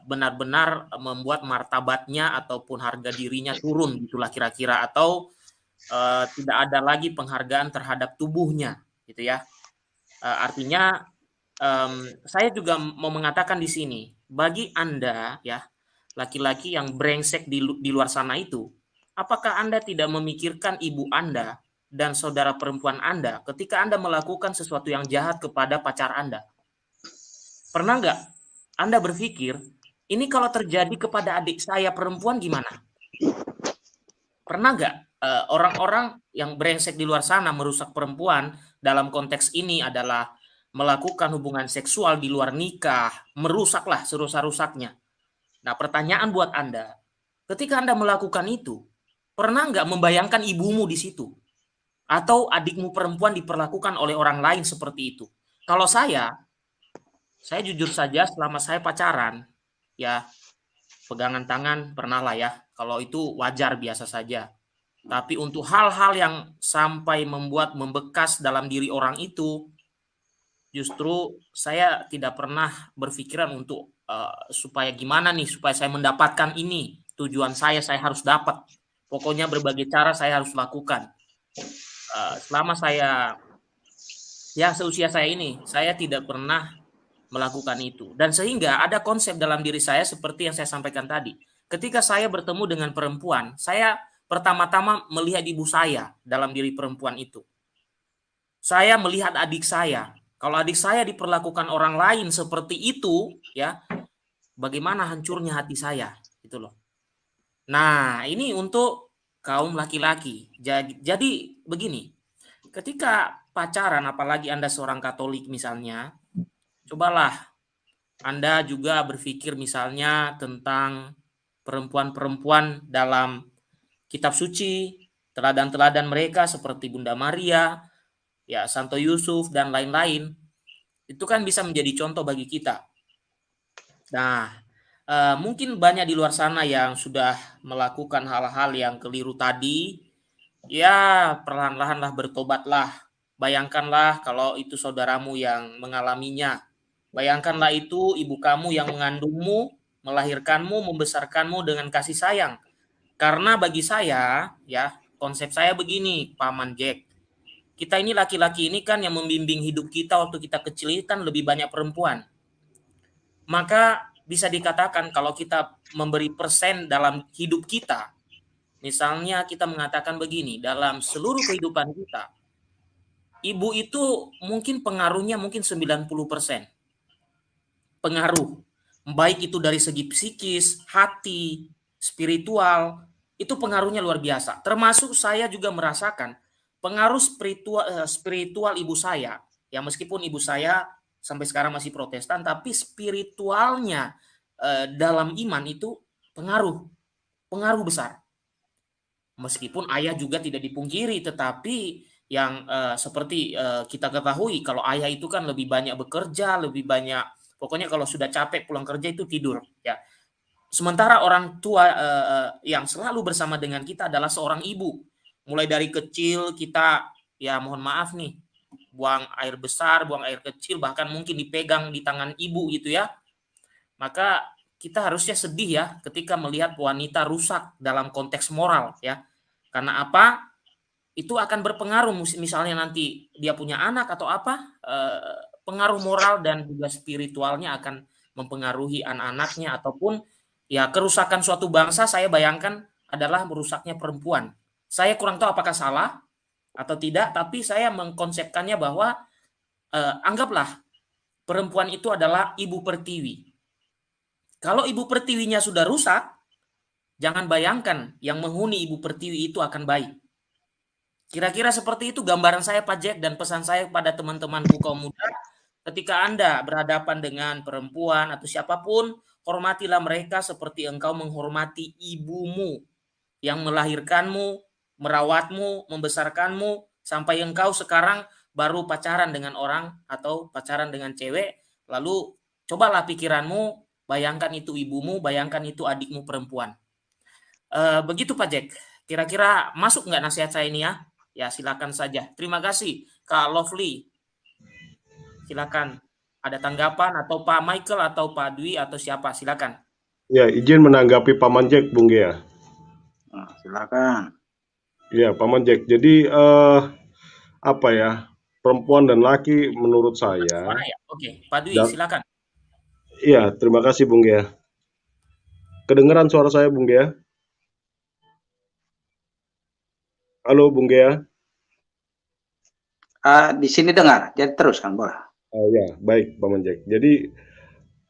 benar-benar membuat martabatnya ataupun harga dirinya turun gitulah kira-kira, atau tidak ada lagi penghargaan terhadap tubuhnya gitu ya. Artinya saya juga mau mengatakan di sini, bagi Anda ya, laki-laki yang brengsek di luar sana itu, apakah Anda tidak memikirkan ibu Anda dan saudara perempuan Anda ketika Anda melakukan sesuatu yang jahat kepada pacar Anda? Pernah nggak Anda berpikir, ini kalau terjadi kepada adik saya perempuan gimana? Pernah nggak orang-orang yang brengsek di luar sana merusak perempuan, dalam konteks ini adalah melakukan hubungan seksual di luar nikah, merusaklah serusak-rusaknya. Nah, pertanyaan buat Anda, ketika Anda melakukan itu, pernah nggak membayangkan ibumu di situ? Atau adikmu perempuan diperlakukan oleh orang lain seperti itu? Kalau saya jujur saja selama saya pacaran, ya pegangan tangan pernah lah ya, kalau itu wajar biasa saja. Tapi untuk hal-hal yang sampai membekas dalam diri orang itu, justru saya tidak pernah berpikiran untuk supaya gimana nih supaya saya mendapatkan ini, tujuan saya harus dapat, pokoknya berbagai cara saya harus lakukan. Selama saya seusia saya ini, saya tidak pernah melakukan itu, dan sehingga ada konsep dalam diri saya seperti yang saya sampaikan tadi. Ketika saya bertemu dengan perempuan, saya pertama-tama melihat ibu saya dalam diri perempuan itu. Saya melihat adik saya. Kalau adik saya diperlakukan orang lain seperti itu, ya, bagaimana hancurnya hati saya, gitu loh. Nah, ini untuk kaum laki-laki. Jadi begini, ketika pacaran, apalagi Anda seorang Katolik misalnya, cobalah Anda juga berpikir misalnya tentang perempuan-perempuan dalam kitab suci, teladan-teladan mereka seperti Bunda Maria, ya Santo Yusuf dan lain-lain. Itu kan bisa menjadi contoh bagi kita. Nah, mungkin banyak di luar sana yang sudah melakukan hal-hal yang keliru tadi. Ya, perlahan-lahanlah bertobatlah. Bayangkanlah kalau itu saudaramu yang mengalaminya. Bayangkanlah itu ibu kamu yang mengandungmu, melahirkanmu, membesarkanmu dengan kasih sayang. Karena bagi saya, ya, konsep saya begini, Paman Jack. Kita ini laki-laki ini kan yang membimbing hidup kita waktu kita kecil kan lebih banyak perempuan. Maka bisa dikatakan kalau kita memberi persen dalam hidup kita, misalnya kita mengatakan begini, dalam seluruh kehidupan kita, ibu itu mungkin pengaruhnya mungkin 90%. Pengaruh, baik itu dari segi psikis, hati, spiritual, itu pengaruhnya luar biasa. Termasuk saya juga merasakan pengaruh spiritual ibu saya. Ya meskipun ibu saya sampai sekarang masih Protestan, tapi spiritualnya dalam iman itu pengaruh besar. Meskipun ayah juga tidak dipungkiri, tetapi yang seperti kita ketahui kalau ayah itu kan lebih banyak bekerja, lebih banyak, pokoknya kalau sudah capek pulang kerja itu tidur, ya. Sementara orang tua yang selalu bersama dengan kita adalah seorang ibu. Mulai dari kecil kita, ya mohon maaf nih, buang air besar, buang air kecil, bahkan mungkin dipegang di tangan ibu gitu ya. Maka kita harusnya sedih ya ketika melihat wanita rusak dalam konteks moral ya. Karena apa? Itu akan berpengaruh misalnya nanti dia punya anak atau apa, pengaruh moral dan juga spiritualnya akan mempengaruhi anak-anaknya, ataupun ya kerusakan suatu bangsa saya bayangkan adalah merusaknya perempuan. Saya kurang tahu apakah salah atau tidak, tapi saya mengkonsepkannya bahwa anggaplah perempuan itu adalah ibu pertiwi. Kalau ibu pertiwinya sudah rusak, jangan bayangkan yang menghuni ibu pertiwi itu akan baik. Kira-kira seperti itu gambaran saya Pak Jack, dan pesan saya pada teman-temanku kaum muda, ketika Anda berhadapan dengan perempuan atau siapapun, hormatilah mereka seperti engkau menghormati ibumu yang melahirkanmu, merawatmu, membesarkanmu, sampai engkau sekarang baru pacaran dengan orang atau pacaran dengan cewek, lalu cobalah pikiranmu, bayangkan itu ibumu, bayangkan itu adikmu perempuan. Begitu Pak Jack. Kira-kira masuk nggak nasihat saya ini ya? Ya silakan saja. Terima kasih Kak Lovely. Silakan. Ada tanggapan atau Pak Michael atau Pak Dwi atau siapa? Silakan. Ya, izin menanggapi Paman Jack, Bung Gea. Nah, silakan. Ya, Paman Jack. Jadi apa ya? Perempuan dan laki menurut saya. Ya? Oke, Pak Dwi silakan. Iya, terima kasih Bung Gea. Kedengeran suara saya Bung Gea? Halo Bung Gea. Di sini dengar, jadi teruskan boleh. Ya, baik Paman Jack. Jadi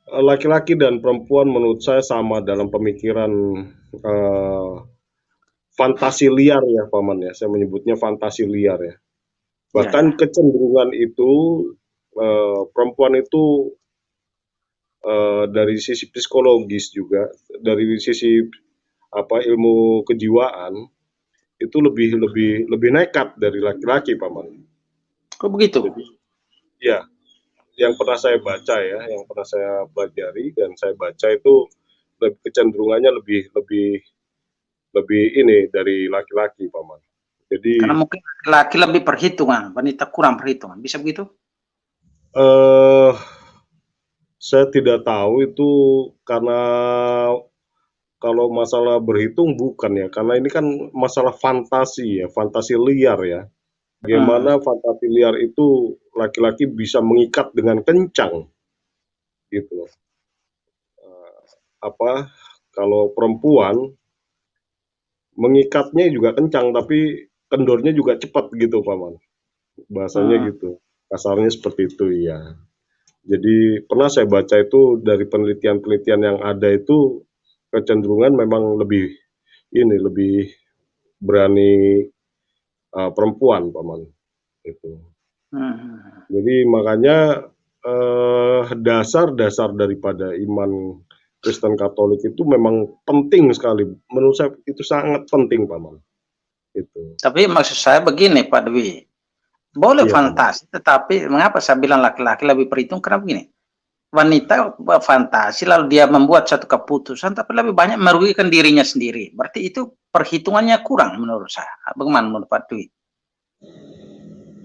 laki-laki dan perempuan menurut saya sama dalam pemikiran fantasi liar ya Paman ya. Saya menyebutnya fantasi liar ya. Bahkan kecenderungan itu perempuan itu dari sisi psikologis juga, dari sisi ilmu kejiwaan itu lebih nekat dari laki-laki Paman. Kok begitu? Jadi, ya, yang pernah saya baca ya, yang pernah saya pelajari dan saya baca itu kecenderungannya lebih ini dari laki-laki Paman. Jadi karena mungkin laki lebih perhitungan, wanita kurang perhitungan, bisa begitu? Saya tidak tahu itu karena kalau masalah berhitung bukan ya, karena ini kan masalah fantasi ya, fantasi liar ya. Bagaimana fantasi liar itu laki-laki bisa mengikat dengan kencang, gitu. Kalau perempuan mengikatnya juga kencang, tapi kendornya juga cepat gitu, Paman. Bahasanya gitu, kasarnya seperti itu ya. Jadi pernah saya baca itu dari penelitian-penelitian yang ada itu kecenderungan memang lebih berani perempuan Paman itu. Jadi makanya dasar daripada iman Kristen Katolik itu memang penting sekali. Menurut saya itu sangat penting Paman. Itu. Tapi maksud saya begini Pak Dwi, boleh fantasi, tetapi mengapa saya bilang laki-laki lebih perhitung? Karena begini, wanita fantasi lalu dia membuat satu keputusan, tapi lebih banyak merugikan dirinya sendiri. Berarti itu perhitungannya kurang menurut saya. Bagaimana menurut Pak Dwi?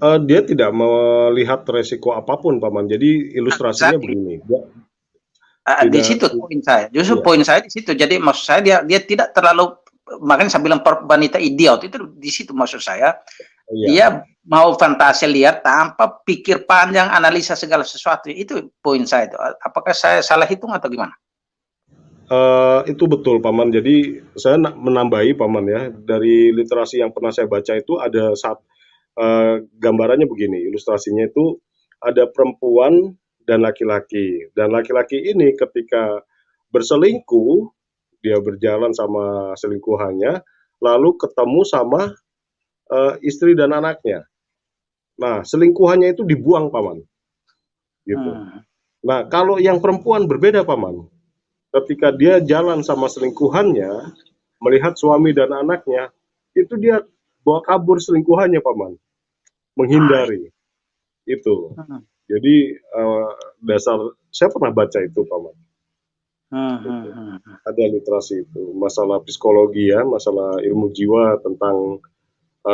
Dia tidak melihat resiko apapun, Paman. Jadi ilustrasinya begini. Di situ poin saya. Justru poin saya di situ. Jadi maksud saya dia tidak terlalu, makanya saya bilang wanita idiot itu di situ maksud saya. Dia mau fantasi liar tanpa pikir panjang, analisa segala sesuatu. Itu poin saya itu. Apakah saya salah hitung atau gimana? Itu betul Paman. Jadi saya menambahi Paman ya, dari literasi yang pernah saya baca itu ada gambarannya begini, ilustrasinya itu ada perempuan dan laki-laki. Dan laki-laki ini ketika berselingkuh, dia berjalan sama selingkuhannya, lalu ketemu sama istri dan anaknya. Nah, selingkuhannya itu dibuang Paman. Gitu. Nah, kalau yang perempuan berbeda Paman. Ketika dia jalan sama selingkuhannya, melihat suami dan anaknya, itu dia bawa kabur selingkuhannya Paman. Menghindari. Itu. Jadi dasar saya pernah baca itu Paman. Ada literasi itu, masalah psikologi ya, masalah ilmu jiwa tentang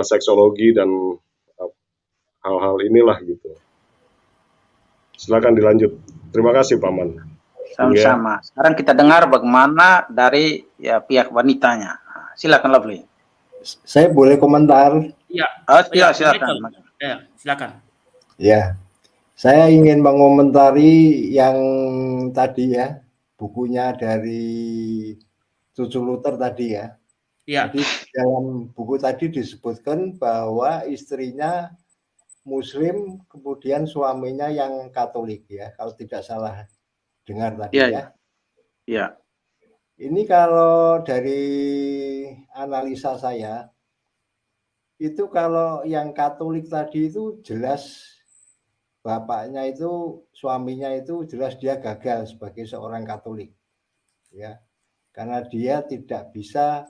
seksologi dan hal-hal inilah gitu. Silakan dilanjut. Terima kasih Paman. Sama-sama. Sekarang kita dengar bagaimana dari pihak wanitanya. Silakan Lovely. Saya boleh komentar? Iya. Silakan. Silakan. Ya. Saya ingin mengomentari yang tadi ya, bukunya dari Cucu Luther tadi ya. Ya. Jadi dalam buku tadi disebutkan bahwa istrinya Muslim, kemudian suaminya yang Katolik ya, kalau tidak salah dengar tadi ya. Iya. Ini kalau dari analisa saya, itu kalau yang Katolik tadi itu jelas bapaknya itu, suaminya itu jelas dia gagal sebagai seorang Katolik. Ya, karena dia tidak bisa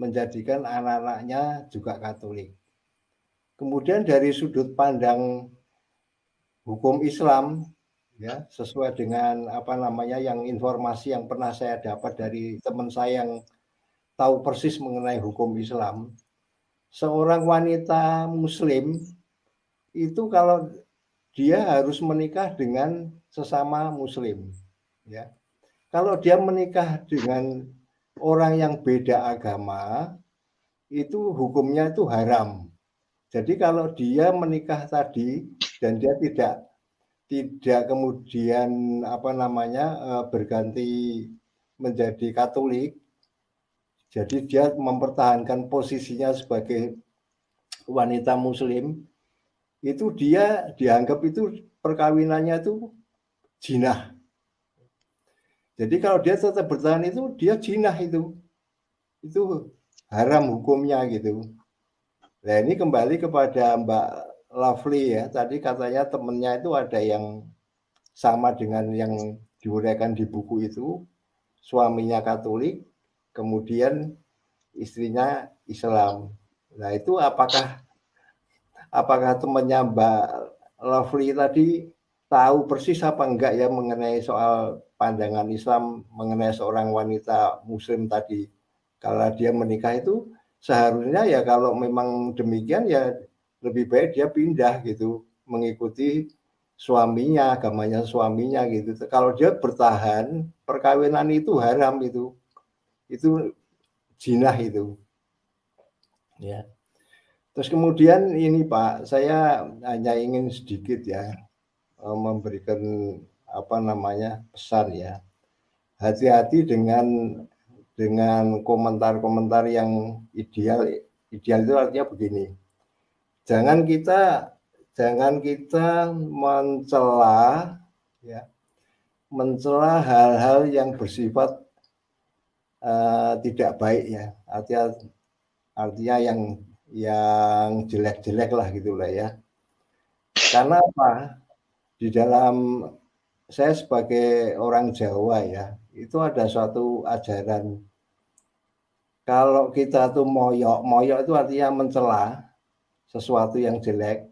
menjadikan anak-anaknya juga Katolik. Kemudian dari sudut pandang hukum Islam, ya sesuai dengan apa namanya yang informasi yang pernah saya dapat dari teman saya yang tahu persis mengenai hukum Islam, seorang wanita Muslim itu kalau dia harus menikah dengan sesama Muslim, ya. Kalau dia menikah dengan orang yang beda agama, itu hukumnya itu haram. Jadi kalau dia menikah tadi dan dia tidak kemudian apa namanya berganti menjadi Katolik, jadi dia mempertahankan posisinya sebagai wanita Muslim, itu dia dianggap itu perkawinannya itu jinah. Jadi kalau dia tetap bertahan itu dia jinah, itu haram hukumnya gitu. Nah ini kembali kepada Mbak Lovely ya, tadi katanya temennya itu ada yang sama dengan yang diuraikan di buku itu, suaminya Katolik, kemudian istrinya Islam. Nah itu apakah temannya Mbak Lovely tadi tahu persis apa enggak ya mengenai soal pandangan Islam mengenai seorang wanita Muslim tadi? Kalau dia menikah itu seharusnya ya kalau memang demikian ya lebih baik dia pindah gitu, mengikuti suaminya, agamanya suaminya gitu. Kalau dia bertahan, perkawinan itu haram itu jinah itu. Ya. Terus kemudian ini Pak, saya hanya ingin sedikit ya memberikan apa namanya pesan ya. Hati-hati dengan komentar-komentar yang ideal itu artinya begini. Jangan kita mencela hal-hal yang bersifat tidak baik ya. Artinya yang jelek-jelek lah gitulah ya. Karena apa? Di dalam saya sebagai orang Jawa ya, itu ada suatu ajaran. Kalau kita tuh moyok itu artinya mencela sesuatu yang jelek,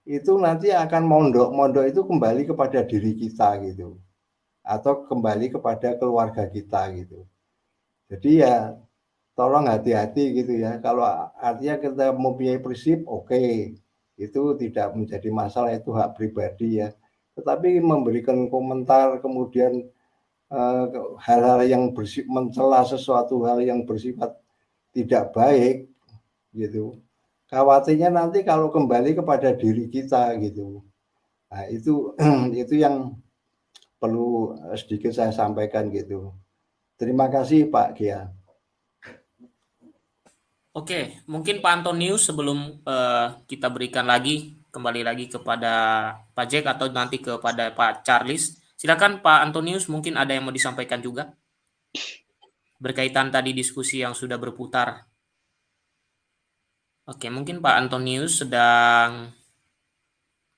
itu nanti akan mondok itu kembali kepada diri kita gitu, atau kembali kepada keluarga kita gitu. Jadi ya tolong hati-hati gitu ya. Kalau artinya kita mempunyai prinsip, oke, itu tidak menjadi masalah, itu hak pribadi ya. Tetapi memberikan komentar kemudian hal-hal yang mencela sesuatu hal yang bersifat tidak baik gitu, khawatirnya nanti kalau kembali kepada diri kita gitu. Nah itu yang perlu sedikit saya sampaikan gitu. Terima kasih Pak Gia. Oke, mungkin Pak Antonius sebelum kita berikan kembali lagi kepada Pak Jack atau nanti kepada Pak Charles. Silakan Pak Antonius, mungkin ada yang mau disampaikan juga berkaitan tadi diskusi yang sudah berputar. Oke, mungkin Pak Antonius sedang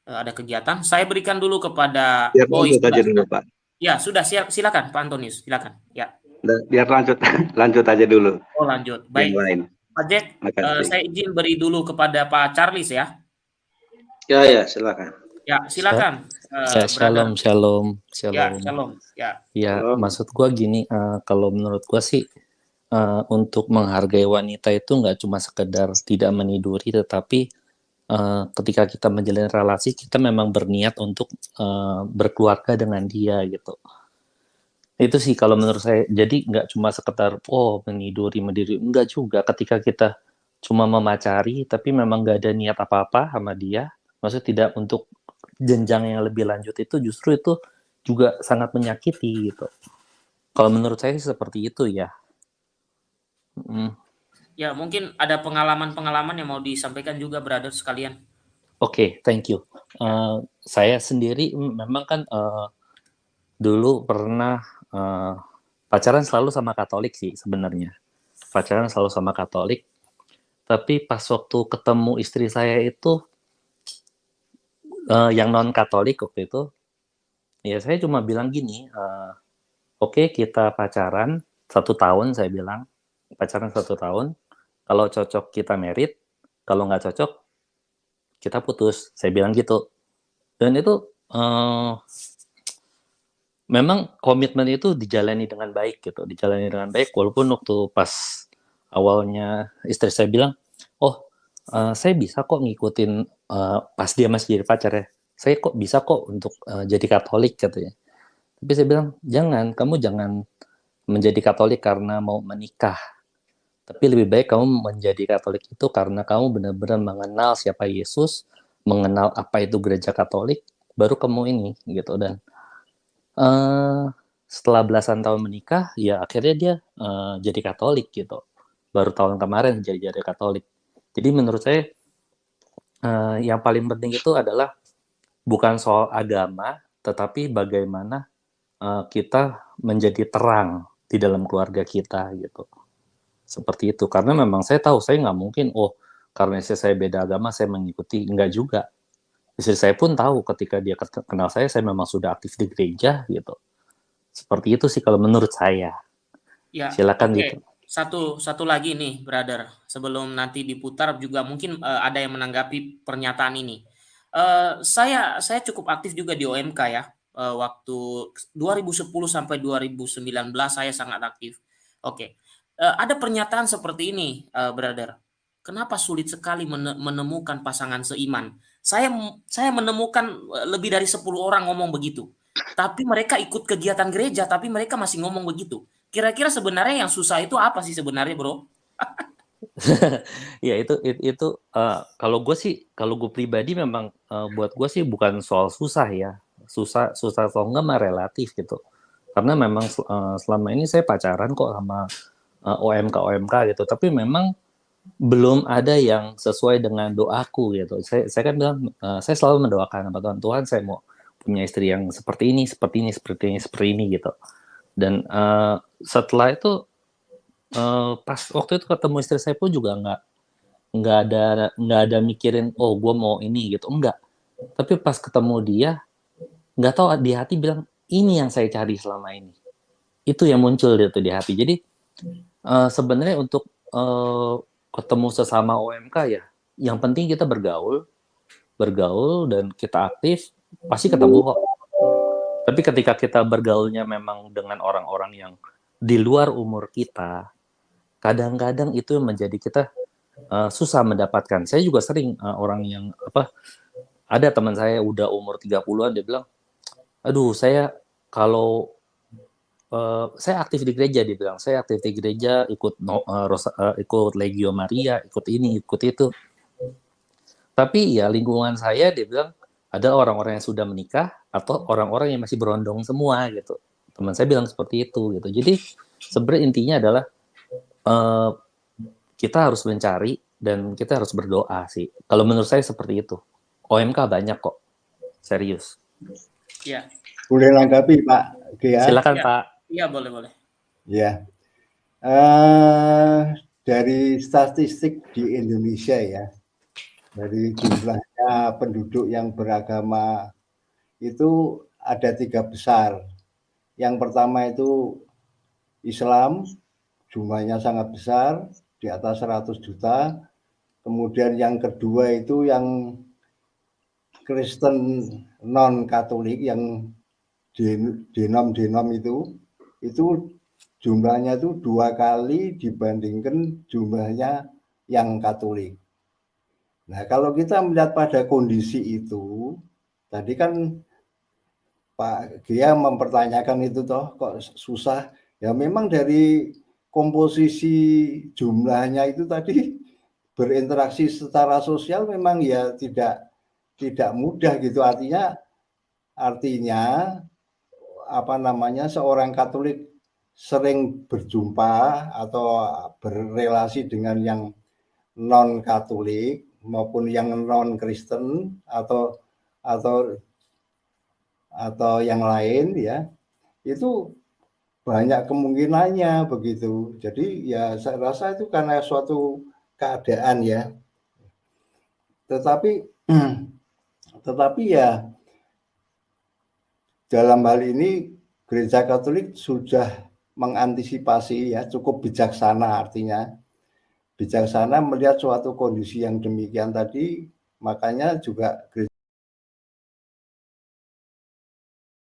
ada kegiatan. Saya berikan dulu kepada Boy. Aja dulu Pak. Ya sudah, silakan Pak Antonius, silakan. Ya. Biar lanjut aja dulu. Oh lanjut, baik. Yang lain. Pak Jack, saya izin beri dulu kepada Pak Charles ya. Ya, silakan. Ya, silakan. Shalom. Ya, shalom. Ya, maksud gua gini, kalau menurut gua sih untuk menghargai wanita itu nggak cuma sekedar tidak meniduri, tetapi ketika kita menjalin relasi kita memang berniat untuk berkeluarga dengan dia gitu. Itu sih kalau menurut saya. Jadi nggak cuma sekedar meniduri, enggak juga. Ketika kita cuma memacari tapi memang nggak ada niat apa-apa sama dia, maksudnya tidak untuk jenjang yang lebih lanjut, itu justru itu juga sangat menyakiti gitu. Kalau menurut saya sih seperti itu ya. Ya, mungkin ada pengalaman-pengalaman yang mau disampaikan juga brother sekalian. Oke, thank you. Saya sendiri memang kan dulu pernah pacaran selalu sama Katolik sih sebenarnya. Pacaran selalu sama Katolik. Tapi pas waktu ketemu istri saya itu yang non Katolik waktu itu, ya saya cuma bilang gini, oke kita pacaran 1 tahun, saya bilang pacaran 1 tahun. Kalau cocok kita merit, kalau nggak cocok kita putus. Saya bilang gitu. Dan itu memang komitmen itu dijalani dengan baik gitu, dijalani dengan baik walaupun waktu pas awalnya istri saya bilang, oh saya bisa kok ngikutin pas dia masih jadi pacar ya, saya kok bisa kok untuk jadi Katolik katanya. Tapi saya bilang kamu jangan menjadi Katolik karena mau menikah, tapi lebih baik kamu menjadi Katolik itu karena kamu benar-benar mengenal siapa Yesus, mengenal apa itu gereja Katolik, baru kamu ini gitu. Dan setelah belasan tahun menikah, ya akhirnya dia jadi Katolik gitu. Baru tahun kemarin jadi Katolik. Jadi menurut saya yang paling penting itu adalah bukan soal agama, tetapi bagaimana kita menjadi terang di dalam keluarga kita gitu. Seperti itu. Karena memang saya tahu saya nggak mungkin, karena istri saya beda agama saya mengikuti. Enggak juga. Istri saya pun tahu ketika dia kenal saya memang sudah aktif di gereja gitu. Seperti itu sih kalau menurut saya. Ya, silakan oke. gitu. Satu lagi nih, brother. Sebelum nanti diputar juga mungkin ada yang menanggapi pernyataan ini. Saya cukup aktif juga di OMK ya. Waktu 2010 sampai 2019 saya sangat aktif. Oke. Ada pernyataan seperti ini, brother. Kenapa sulit sekali menemukan pasangan seiman? Saya menemukan lebih dari 10 orang ngomong begitu. Tapi mereka ikut kegiatan gereja, tapi mereka masih ngomong begitu. Kira-kira sebenarnya yang susah itu apa sih sebenarnya, bro? Ya itu kalau gue pribadi memang buat gue sih bukan soal susah ya, susah atau enggak mah relatif gitu. Karena memang selama ini saya pacaran kok sama OMK gitu, tapi memang belum ada yang sesuai dengan doaku gitu. Saya kan bilang saya selalu mendoakan sama Tuhan, saya mau punya istri yang seperti ini gitu. Dan setelah itu pas waktu itu ketemu istri saya pun juga nggak ada mikirin gue mau ini gitu, enggak. Tapi pas ketemu dia nggak tahu di hati bilang ini yang saya cari selama ini, itu yang muncul gitu di hati. Jadi sebenarnya untuk ketemu sesama OMK ya yang penting kita bergaul dan kita aktif pasti ketemu kok. Tapi ketika kita bergaulnya memang dengan orang-orang yang di luar umur kita, kadang-kadang itu menjadi kita susah mendapatkan. Saya juga sering orang yang ada teman saya udah umur 30-an dia bilang, aduh saya kalau saya aktif di gereja, dia bilang saya aktif di gereja, ikut ikut Legio Maria, ikut ini ikut itu. Tapi ya lingkungan saya dia bilang ada orang-orang yang sudah menikah atau orang-orang yang masih berondong semua gitu. Teman saya bilang seperti itu gitu. Jadi sebenarnya intinya adalah kita harus mencari dan kita harus berdoa sih. Kalau menurut saya seperti itu. OMK banyak kok, serius. Ya. Boleh langgapi Pak Gia? Silakan ya. Pak. Iya boleh. Ya. Dari statistik di Indonesia ya, dari jumlahnya penduduk yang beragama itu ada 3 besar. Yang pertama itu Islam, jumlahnya sangat besar, di atas 100 juta. Kemudian yang kedua itu yang Kristen non-Katolik, yang denom itu jumlahnya itu 2 kali dibandingkan jumlahnya yang Katolik. Nah, kalau kita melihat pada kondisi itu, tadi kan Pak Gia mempertanyakan itu toh kok susah. Ya memang dari komposisi jumlahnya itu tadi berinteraksi secara sosial memang ya tidak mudah gitu. Artinya seorang Katolik sering berjumpa atau berrelasi dengan yang non Katolik. maupun yang non Kristen atau yang lain ya, itu banyak kemungkinannya begitu. Jadi ya saya rasa itu karena suatu keadaan ya. Tetapi ya dalam hal ini Gereja Katolik sudah mengantisipasi ya, cukup bijaksana, artinya bijaksana melihat suatu kondisi yang demikian tadi, makanya juga gereja